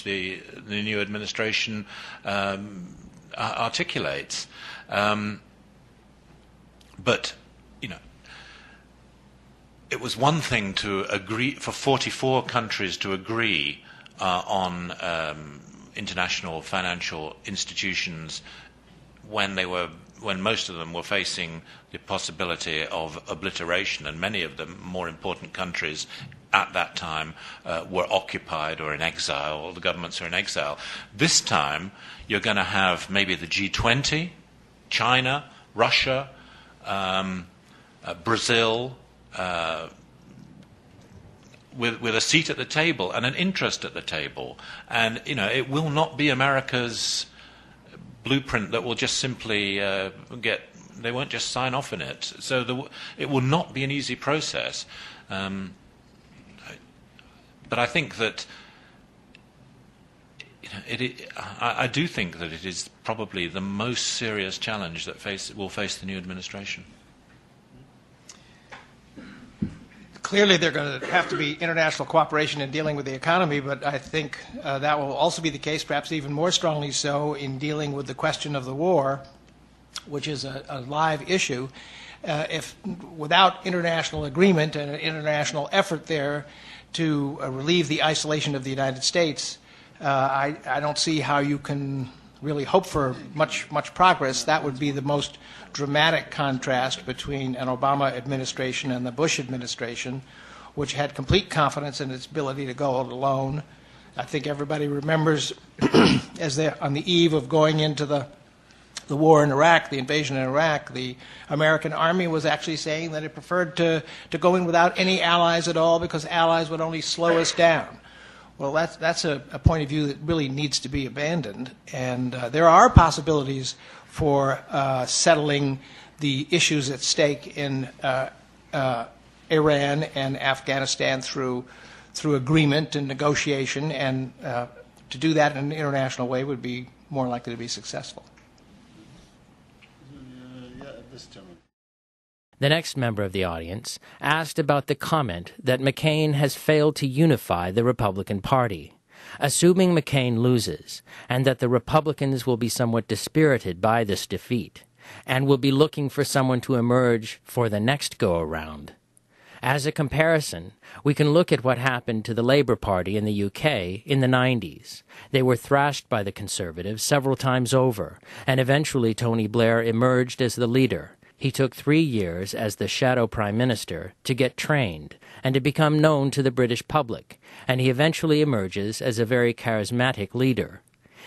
the new administration articulates, but it was one thing to agree for 44 countries to agree on international financial institutions when most of them were facing the possibility of obliteration, and many of the more important countries at that time were occupied or in exile, or the governments are in exile. This time you're going to have maybe the G20, China, Russia, Brazil, with a seat at the table and an interest at the table, and it will not be America's blueprint that will just simply they won't just sign off on it. So it will not be an easy process, but I think that I do think that it is probably the most serious challenge that will face the new administration. Clearly, there are going to have to be international cooperation in dealing with the economy, but I think that will also be the case, perhaps even more strongly so, in dealing with the question of the war, which is a live issue. If without international agreement and an international effort there to relieve the isolation of the United States, I don't see how you can really hope for much progress, that would be the most dramatic contrast between an Obama administration and the Bush administration, which had complete confidence in its ability to go it alone. I think everybody remembers as they're on the eve of going into the war in Iraq, the invasion in Iraq, the American army was actually saying that it preferred to go in without any allies at all because allies would only slow us down. Well, that's a point of view that really needs to be abandoned, and there are possibilities for settling the issues at stake in Iran and Afghanistan through agreement and negotiation, and to do that in an international way would be more likely to be successful. The next member of the audience asked about the comment that McCain has failed to unify the Republican Party. Assuming McCain loses, and that the Republicans will be somewhat dispirited by this defeat, and will be looking for someone to emerge for the next go-around. As a comparison, we can look at what happened to the Labour Party in the UK in the 90s. They were thrashed by the Conservatives several times over, and eventually Tony Blair emerged as the leader. He took 3 years as the shadow prime minister to get trained and to become known to the British public, and he eventually emerges as a very charismatic leader.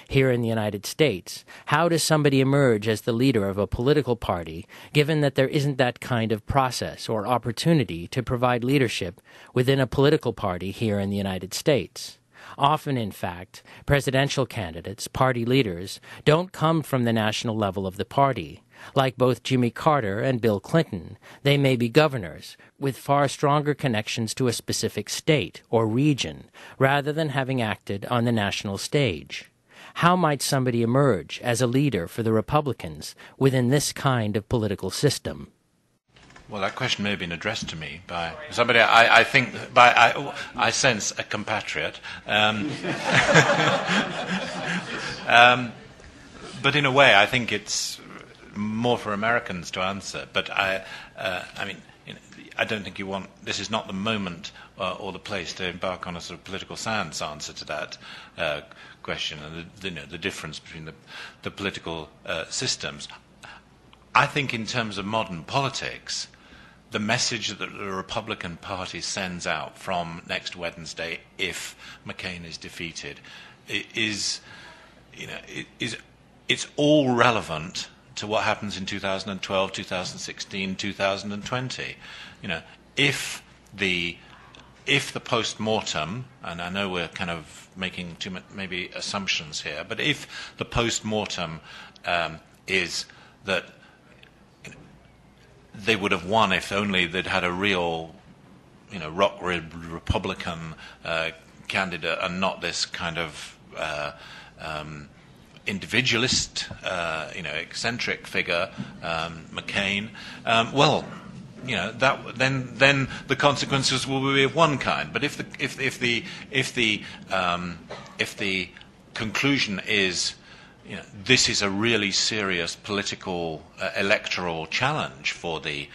Here in the United States, how does somebody emerge as the leader of a political party, given that there isn't that kind of process or opportunity to provide leadership within a political party here in the United States? Often, in fact, presidential candidates, party leaders, don't come from the national level of the party. Like both Jimmy Carter and Bill Clinton, they may be governors, with far stronger connections to a specific state or region, rather than having acted on the national stage. How might somebody emerge as a leader for the Republicans within this kind of political system? Well, that question may have been addressed to me by somebody. I think I sense a compatriot, but in a way, I think it's more for Americans to answer. But I mean, I don't think you want. This is not the moment or the place to embark on a sort of political science answer to that question and the difference between the political systems. I think in terms of modern politics, the message that the Republican Party sends out from next Wednesday, if McCain is defeated, is it's all relevant to what happens in 2012, 2016, 2020. If the post-mortem, and I know we're kind of making too much maybe assumptions here, but if the post-mortem is that they would have won if only they'd had a real, rock-ribbed Republican candidate and not this kind of individualist, eccentric figure, McCain. Then the consequences will be of one kind. But if the conclusion is, this is a really serious political electoral challenge for the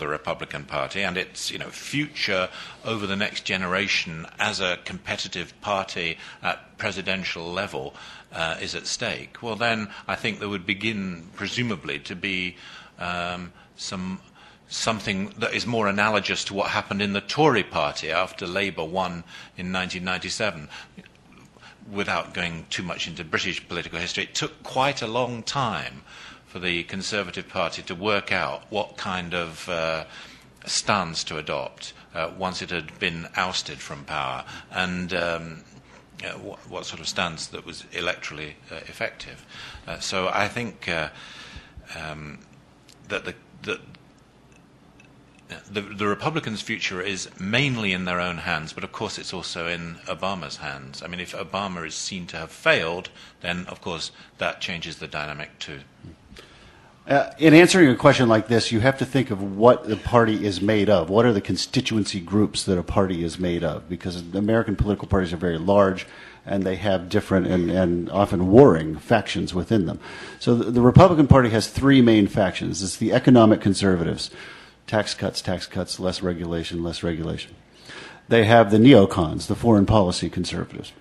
Republican Party, and its future over the next generation as a competitive party at presidential level is at stake. Well, then I think there would begin, presumably, to be something that is more analogous to what happened in the Tory party after Labour won in 1997. Without going too much into British political history, it took quite a long time for the Conservative Party to work out what kind of stance to adopt once it had been ousted from power, and what sort of stance that was electorally effective. So I think that the Republicans' future is mainly in their own hands, but of course it's also in Obama's hands. I mean, if Obama is seen to have failed, then of course that changes the dynamic too. In answering a question like this, you have to think of what the party is made of. What are the constituency groups that a party is made of? Because the American political parties are very large, and they have different and often warring factions within them. So the Republican Party has three main factions. It's the economic conservatives. Tax cuts, less regulation, less regulation. They have the neocons, the foreign policy conservatives.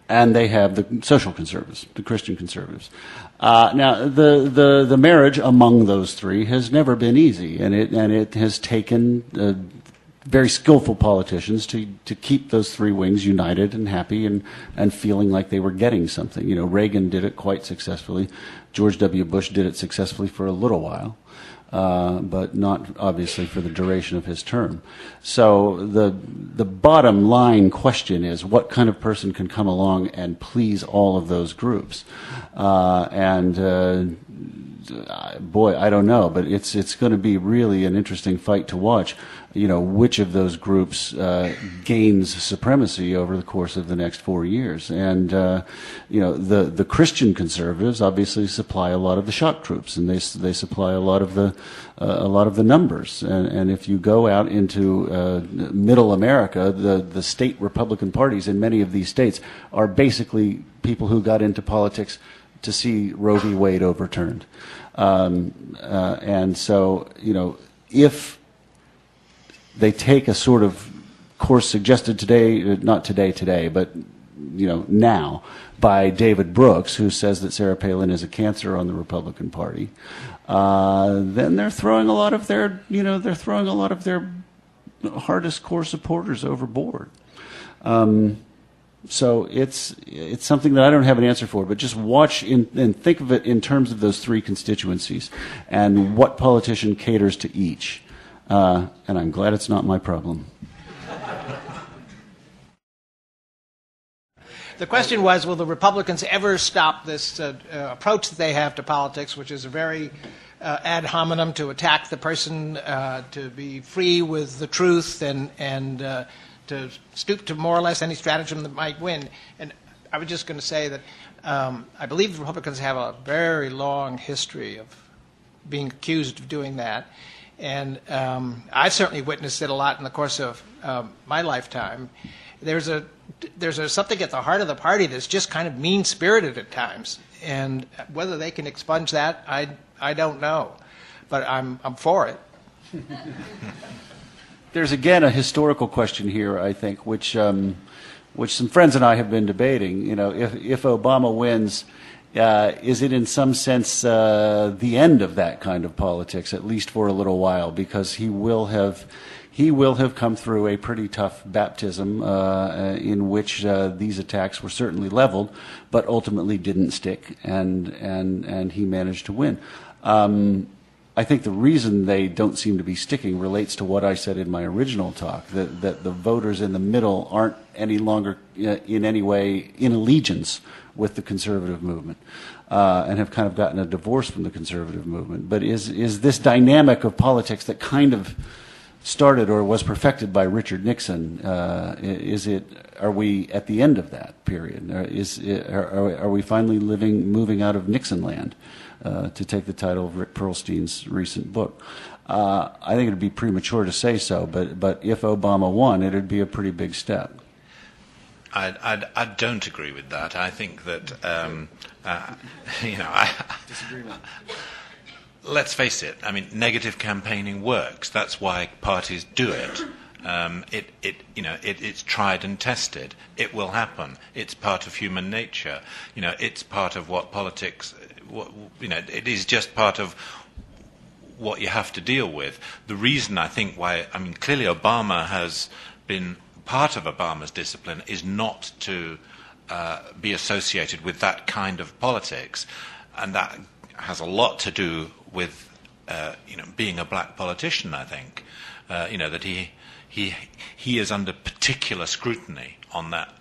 and they have the social conservatives, the Christian conservatives. Now, the marriage among those three has never been easy, and it has taken very skillful politicians to keep those three wings united and happy and feeling like they were getting something. You know, Reagan did it quite successfully. George W. Bush did it successfully for a little while, but not obviously for the duration of his term. So the bottom line question is, what kind of person can come along and please all of those groups? Boy, I don't know, but it's going to be really an interesting fight to watch. You know, which of those groups gains supremacy over the course of the next 4 years? And you know, the Christian conservatives obviously supply a lot of the shock troops, and they supply a lot of the numbers. And if you go out into Middle America, the state Republican parties in many of these states are basically people who got into politics to see Roe v. Wade overturned. And so, you know, if they take a sort of course suggested today, not today, but, you know, now, by David Brooks, who says that Sarah Palin is a cancer on the Republican Party, then they're throwing a lot of their, hardest core supporters overboard. So it's something that I don't have an answer for, but just watch and think of it in terms of those three constituencies and what politician caters to each. And I'm glad it's not my problem. The question was, will the Republicans ever stop this approach that they have to politics, which is a very ad hominem, to attack the person, to be free with the truth, and to stoop to more or less any stratagem that might win. And I was just going to say that I believe the Republicans have a very long history of being accused of doing that. And I've certainly witnessed it a lot in the course of my lifetime. There's something at the heart of the party that's just kind of mean-spirited at times. And whether they can expunge that, I don't know. But I'm for it. There's again a historical question here, I think, which some friends and I have been debating. You know, if Obama wins, is it in some sense the end of that kind of politics, at least for a little while, because he will have come through a pretty tough baptism in which these attacks were certainly leveled, but ultimately didn't stick, and he managed to win. I think the reason they don't seem to be sticking relates to what I said in my original talk, that the voters in the middle aren't any longer in any way in allegiance with the conservative movement, and have kind of gotten a divorce from the conservative movement. But is this dynamic of politics that kind of started or was perfected by Richard Nixon, are we at the end of that period? Are we finally moving out of Nixon land? To take the title of Rick Perlstein's recent book. I think it would be premature to say so, but if Obama won, it would be a pretty big step. I don't agree with that. I think that, Disagreement. Let's face it. I mean, negative campaigning works. That's why parties do it. It's tried and tested. It will happen. It's part of human nature. You know, it's part of what politics. It is just part of what you have to deal with. The reason I think clearly Obama has been part of Obama's discipline is not to be associated with that kind of politics, and that has a lot to do with being a black politician. I think that he is under particular scrutiny on that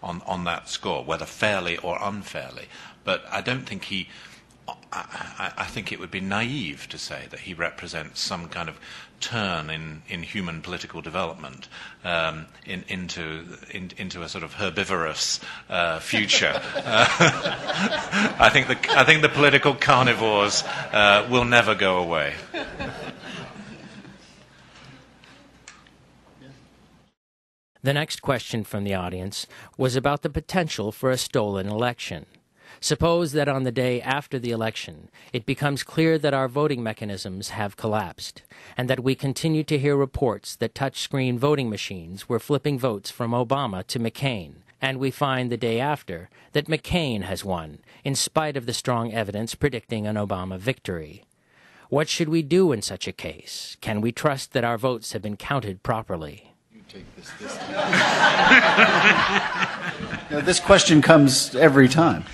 on that score, whether fairly or unfairly. But I don't think I think it would be naive to say that he represents some kind of turn in human political development into a sort of herbivorous future. I think the political carnivores will never go away. The next question from the audience was about the potential for a stolen election. Suppose that on the day after the election, it becomes clear that our voting mechanisms have collapsed, and that we continue to hear reports that touch-screen voting machines were flipping votes from Obama to McCain, and we find the day after that McCain has won, in spite of the strong evidence predicting an Obama victory. What should we do in such a case? Can we trust that our votes have been counted properly? You take this this question comes every time.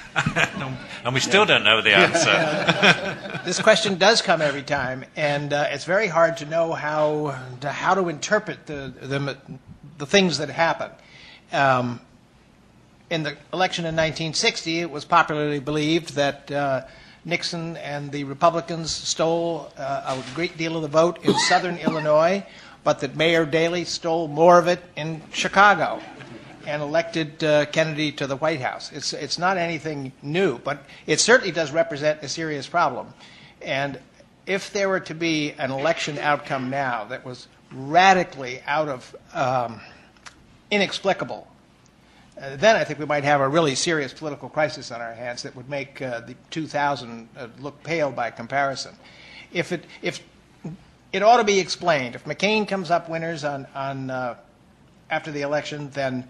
And we still don't know the answer. This question does come every time, and it's very hard to know how to interpret the things that happen. In the election in 1960, it was popularly believed that Nixon and the Republicans stole a great deal of the vote in southern Illinois, but that Mayor Daley stole more of it in Chicago and elected Kennedy to the White House. It's not anything new, but it certainly does represent a serious problem. And if there were to be an election outcome now that was radically out of inexplicable, then I think we might have a really serious political crisis on our hands that would make the 2000 look pale by comparison. If it ought to be explained, if McCain comes up winners on after the election, then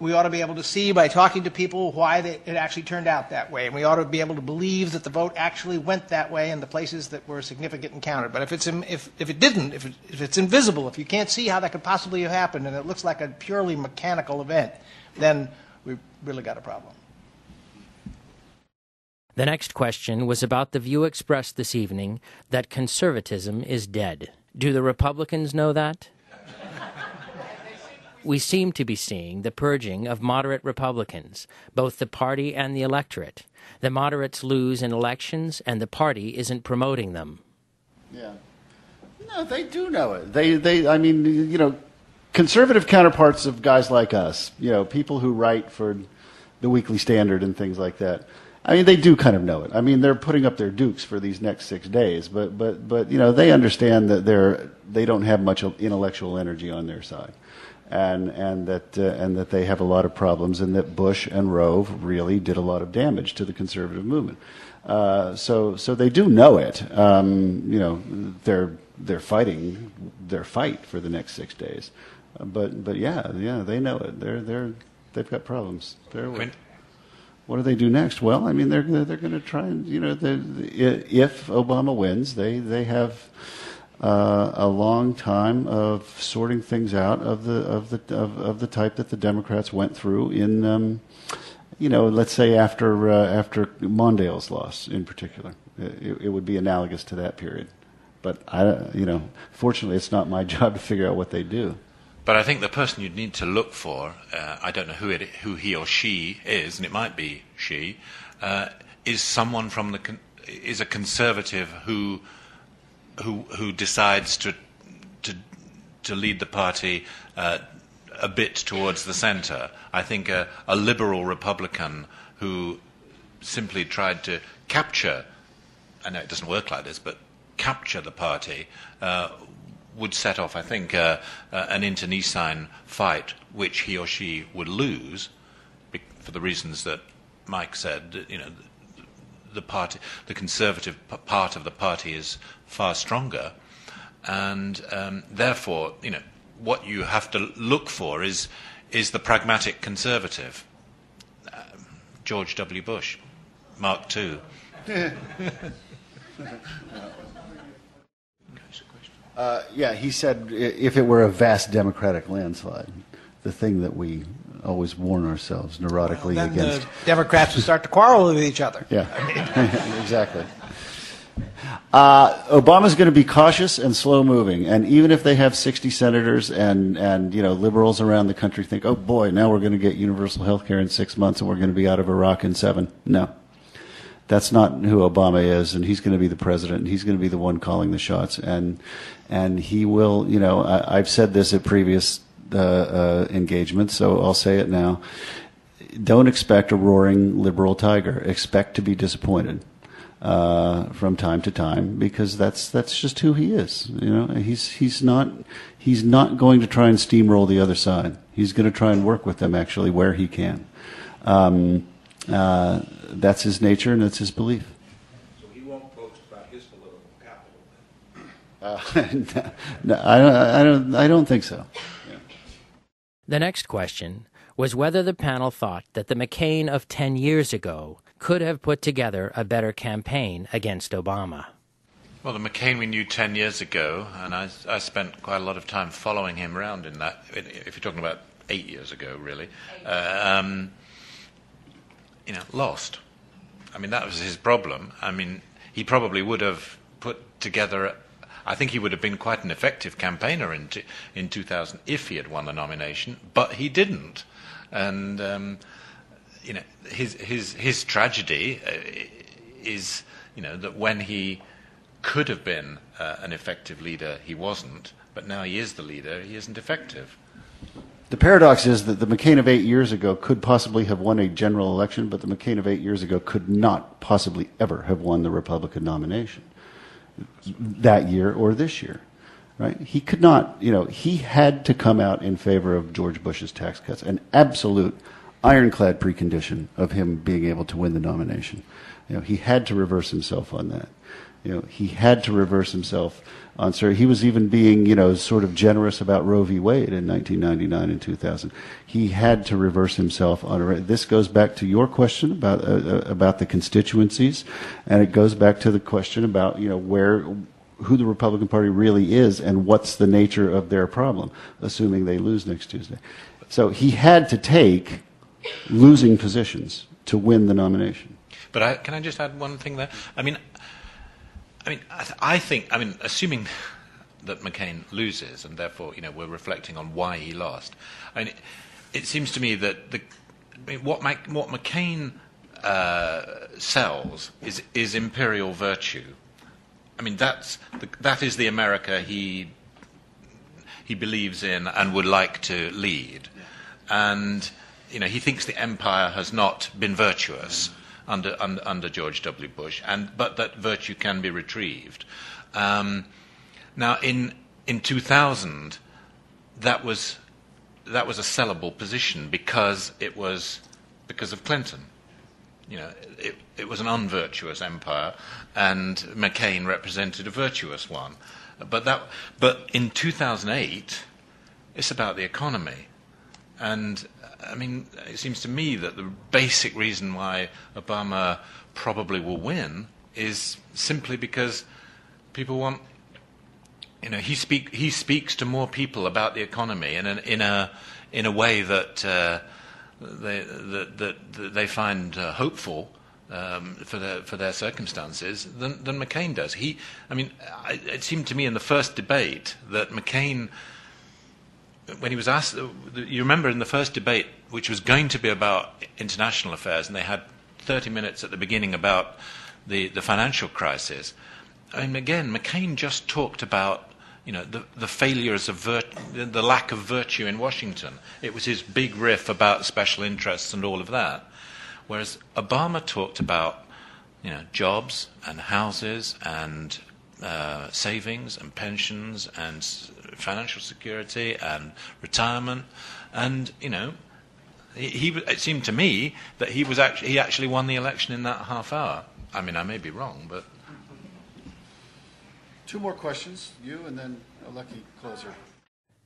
we ought to be able to see by talking to people why it actually turned out that way, and we ought to be able to believe that the vote actually went that way in the places that were significant and counted. But if it didn't, if it's invisible, if you can't see how that could possibly have happened, and it looks like a purely mechanical event, then we've really got a problem. The next question was about the view expressed this evening that conservatism is dead. Do the Republicans know that? We seem to be seeing the purging of moderate Republicans, both the party and the electorate. The moderates lose in elections, and the party isn't promoting them. Yeah. No, they do know it. I mean, conservative counterparts of guys like us, people who write for the Weekly Standard and things like that, I mean, they do kind of know it. I mean, they're putting up their dukes for these next 6 days, but they understand that they don't have much intellectual energy on their side. And that they have a lot of problems, and that Bush and Rove really did a lot of damage to the conservative movement. So they do know it. They're fighting their fight for the next 6 days. But yeah, they know it. They've got problems. What do they do next? Well, I mean, they're going to try and if Obama wins, they have a long time of sorting things out of the type that the Democrats went through in let's say after Mondale's loss in particular. It would be analogous to that period. But fortunately, it's not my job to figure out what they do. But I think the person you'd need to look for, I don't know who he or she is, and it might be she, is someone is a conservative who decides to lead the party a bit towards the centre. I think a liberal Republican who simply tried to capture, I know it doesn't work like this, but capture the party would set off, I think, an internecine fight which he or she would lose for the reasons that Mike said. The conservative part of the party is far stronger, and therefore, what you have to look for is the pragmatic conservative. George W. Bush, Mark II. He said if it were a vast Democratic landslide, the thing that we always warn ourselves neurotically against. The Democrats would start to quarrel with each other. Yeah, exactly. Obama's going to be cautious and slow-moving, and even if they have 60 senators and liberals around the country think, oh boy, now we're going to get universal health care in 6 months and we're going to be out of Iraq in 7. No. That's not who Obama is, and he's going to be the president, and he's going to be the one calling the shots, and he will, I've said this at previous engagements, so I'll say it now. Don't expect a roaring liberal tiger. Expect to be disappointed from time to time, because that's just who he is. He's not going to try and steamroll the other side. He's going to try and work with them actually where he can. That's his nature and that's his belief. So he won't boast about his political capital then? No, I don't think so. Yeah. The next question was whether the panel thought that the McCain of 10 years ago could have put together a better campaign against Obama. Well, the McCain we knew 10 years ago, and I spent quite a lot of time following him around in that, if you're talking about 8 years ago, really, lost. I mean, that was his problem. I mean, he probably would have put together, I think he would have been quite an effective campaigner in 2000 if he had won the nomination, but he didn't. And, his tragedy is, that when he could have been an effective leader, he wasn't, but now he is the leader, he isn't effective. The paradox is that the McCain of 8 years ago could possibly have won a general election, but the McCain of 8 years ago could not possibly ever have won the Republican nomination that year or this year, right? He could not, he had to come out in favor of George Bush's tax cuts, an absolute ironclad precondition of him being able to win the nomination. He had to reverse himself on that. He had to reverse himself on, he was even being, sort of generous about Roe v. Wade in 1999 and 2000. He had to reverse himself on this goes back to your question about the constituencies, and it goes back to the question about, who the Republican Party really is and what's the nature of their problem, assuming they lose next Tuesday. So he had to take losing positions to win the nomination. But can I just add one thing there? I think, assuming that McCain loses, and therefore, we're reflecting on why he lost. It seems to me that what McCain sells is imperial virtue. That is the America he believes in and would like to lead, and he thinks the empire has not been virtuous under George W. Bush, but that virtue can be retrieved. Now, in 2000, that was a sellable position because of Clinton. It was an unvirtuous empire, and McCain represented a virtuous one. But in 2008, it's about the economy, and it seems to me that the basic reason why Obama probably will win is simply because people want, he speaks to more people about the economy in a way that they find hopeful for their circumstances than McCain does. It seemed to me in the first debate that McCain, when he was asked, you remember in the first debate, which was going to be about international affairs, and they had 30 minutes at the beginning about the financial crisis. Again, McCain just talked about the failures of the lack of virtue in Washington. It was his big riff about special interests and all of that. Whereas Obama talked about jobs and houses and savings and pensions and financial security and retirement, and it seemed to me that he actually won the election in that half hour. I may be wrong, but two more questions, you and then a lucky closer.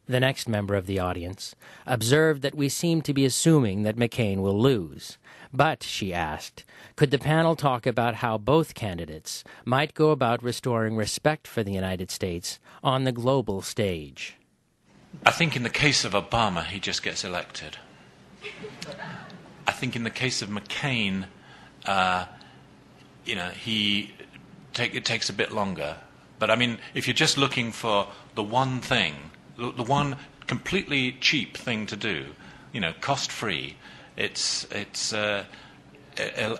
The next member of the audience observed that we seem to be assuming that McCain will lose. But, she asked, could the panel talk about how both candidates might go about restoring respect for the United States on the global stage? I think in the case of Obama, he just gets elected. I think in the case of McCain, it takes a bit longer. But if you're just looking for the one thing, the one completely cheap thing to do, cost-free, it's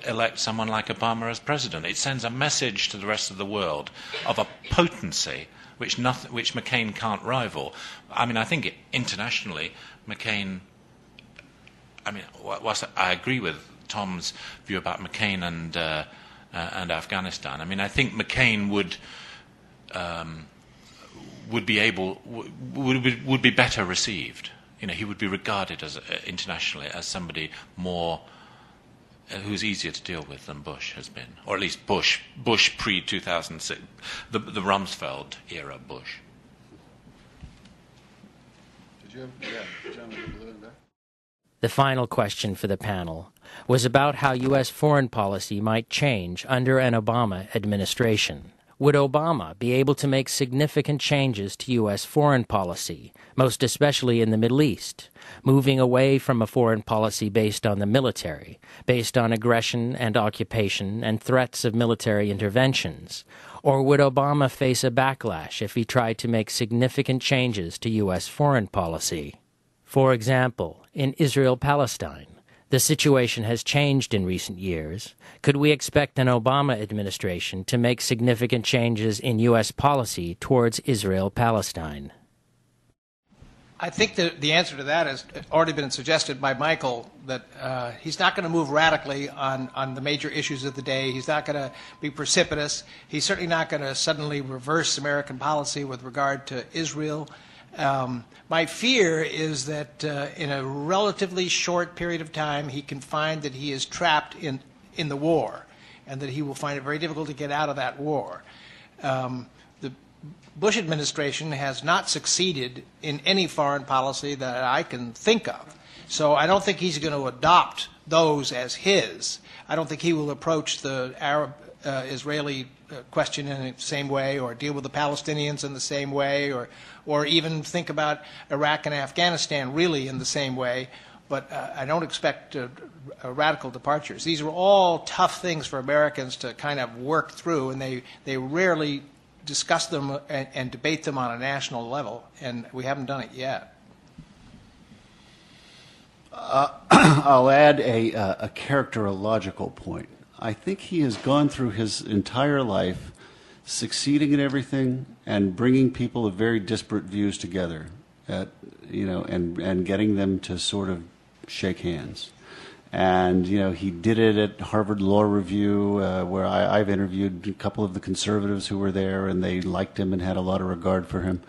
elect someone like Obama as president. It sends a message to the rest of the world of a potency which McCain can't rival. I think internationally, McCain. Whilst I agree with Tom's view about McCain and Afghanistan, I think McCain would be better received. He would be regarded as internationally as somebody more who's easier to deal with than Bush has been, or at least Bush pre-2006, the Rumsfeld era Bush. Did you have gentleman in blue in there? The final question for the panel was about how U.S. foreign policy might change under an Obama administration. Would Obama be able to make significant changes to U.S. foreign policy, most especially in the Middle East, moving away from a foreign policy based on the military, based on aggression and occupation and threats of military interventions? Or would Obama face a backlash if he tried to make significant changes to U.S. foreign policy? For example, in Israel-Palestine, the situation has changed in recent years. Could we expect an Obama administration to make significant changes in U.S. policy towards Israel-Palestine? I think the answer to that has already been suggested by Michael, that he's not going to move radically on the major issues of the day. He's not going to be precipitous. He's certainly not going to suddenly reverse American policy with regard to Israel. My fear is that in a relatively short period of time, he can find that he is trapped in the war, and that he will find it very difficult to get out of that war. The Bush administration has not succeeded in any foreign policy that I can think of. So I don't think he's going to adopt those as his. I don't think he will approach the Arab-Israeli question in the same way, or deal with the Palestinians in the same way, or even think about Iraq and Afghanistan really in the same way. But I don't expect radical departures. These are all tough things for Americans to kind of work through, and they rarely discuss them and debate them on a national level, and we haven't done it yet. I'll add a characterological point. I think he has gone through his entire life succeeding in everything and bringing people of very disparate views together, and getting them to sort of shake hands. And, he did it at Harvard Law Review, where I've interviewed a couple of the conservatives who were there, and they liked him and had a lot of regard for him.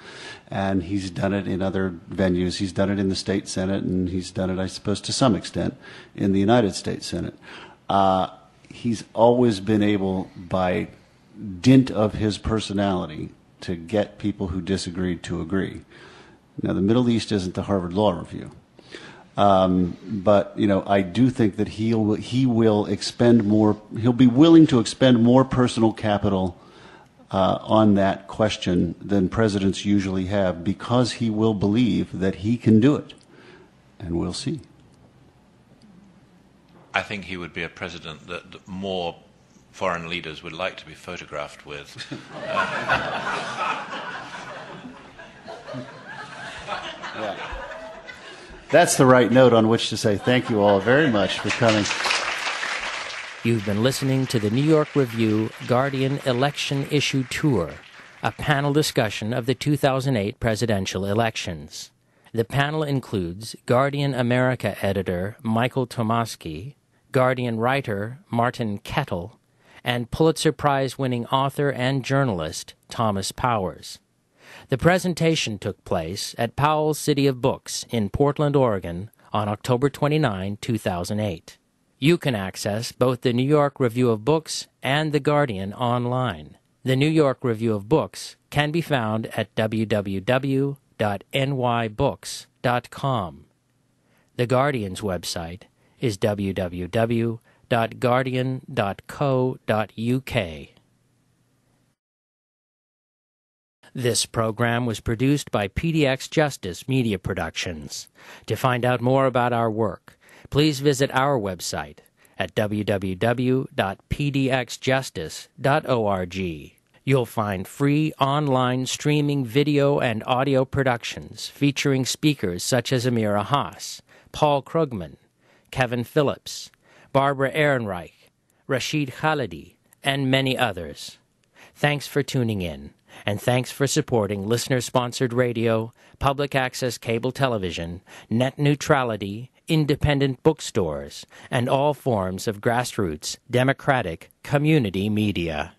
And he's done it in other venues. He's done it in the state Senate, and he's done it, I suppose, to some extent, in the United States Senate. He's always been able, by dint of his personality, to get people who disagreed to agree. Now, the Middle East isn't the Harvard Law Review. But I do think that he will expend more. He'll be willing to expend more personal capital on that question than presidents usually have, because he will believe that he can do it, and we'll see. I think he would be a president that more foreign leaders would like to be photographed with. Yeah. That's the right note on which to say thank you all very much for coming. You've been listening to the New York Review Guardian Election Issue Tour, a panel discussion of the 2008 presidential elections. The panel includes Guardian America editor Michael Tomasky, Guardian writer Martin Kettle, and Pulitzer Prize-winning author and journalist Thomas Powers. The presentation took place at Powell's City of Books in Portland, Oregon on October 29, 2008. You can access both the New York Review of Books and The Guardian online. The New York Review of Books can be found at www.nybooks.com. The Guardian's website is www.guardian.co.uk. This program was produced by pdxjustice Media Productions. To find out more about our work, please visit our website at www.pdxjustice.org. You'll find free online streaming video and audio productions featuring speakers such as Amira Haas, Paul Krugman, Kevin Phillips, Barbara Ehrenreich, Rashid Khalidi, and many others. Thanks for tuning in, and thanks for supporting listener-sponsored radio, public access cable television, net neutrality, independent bookstores, and all forms of grassroots, democratic, community media.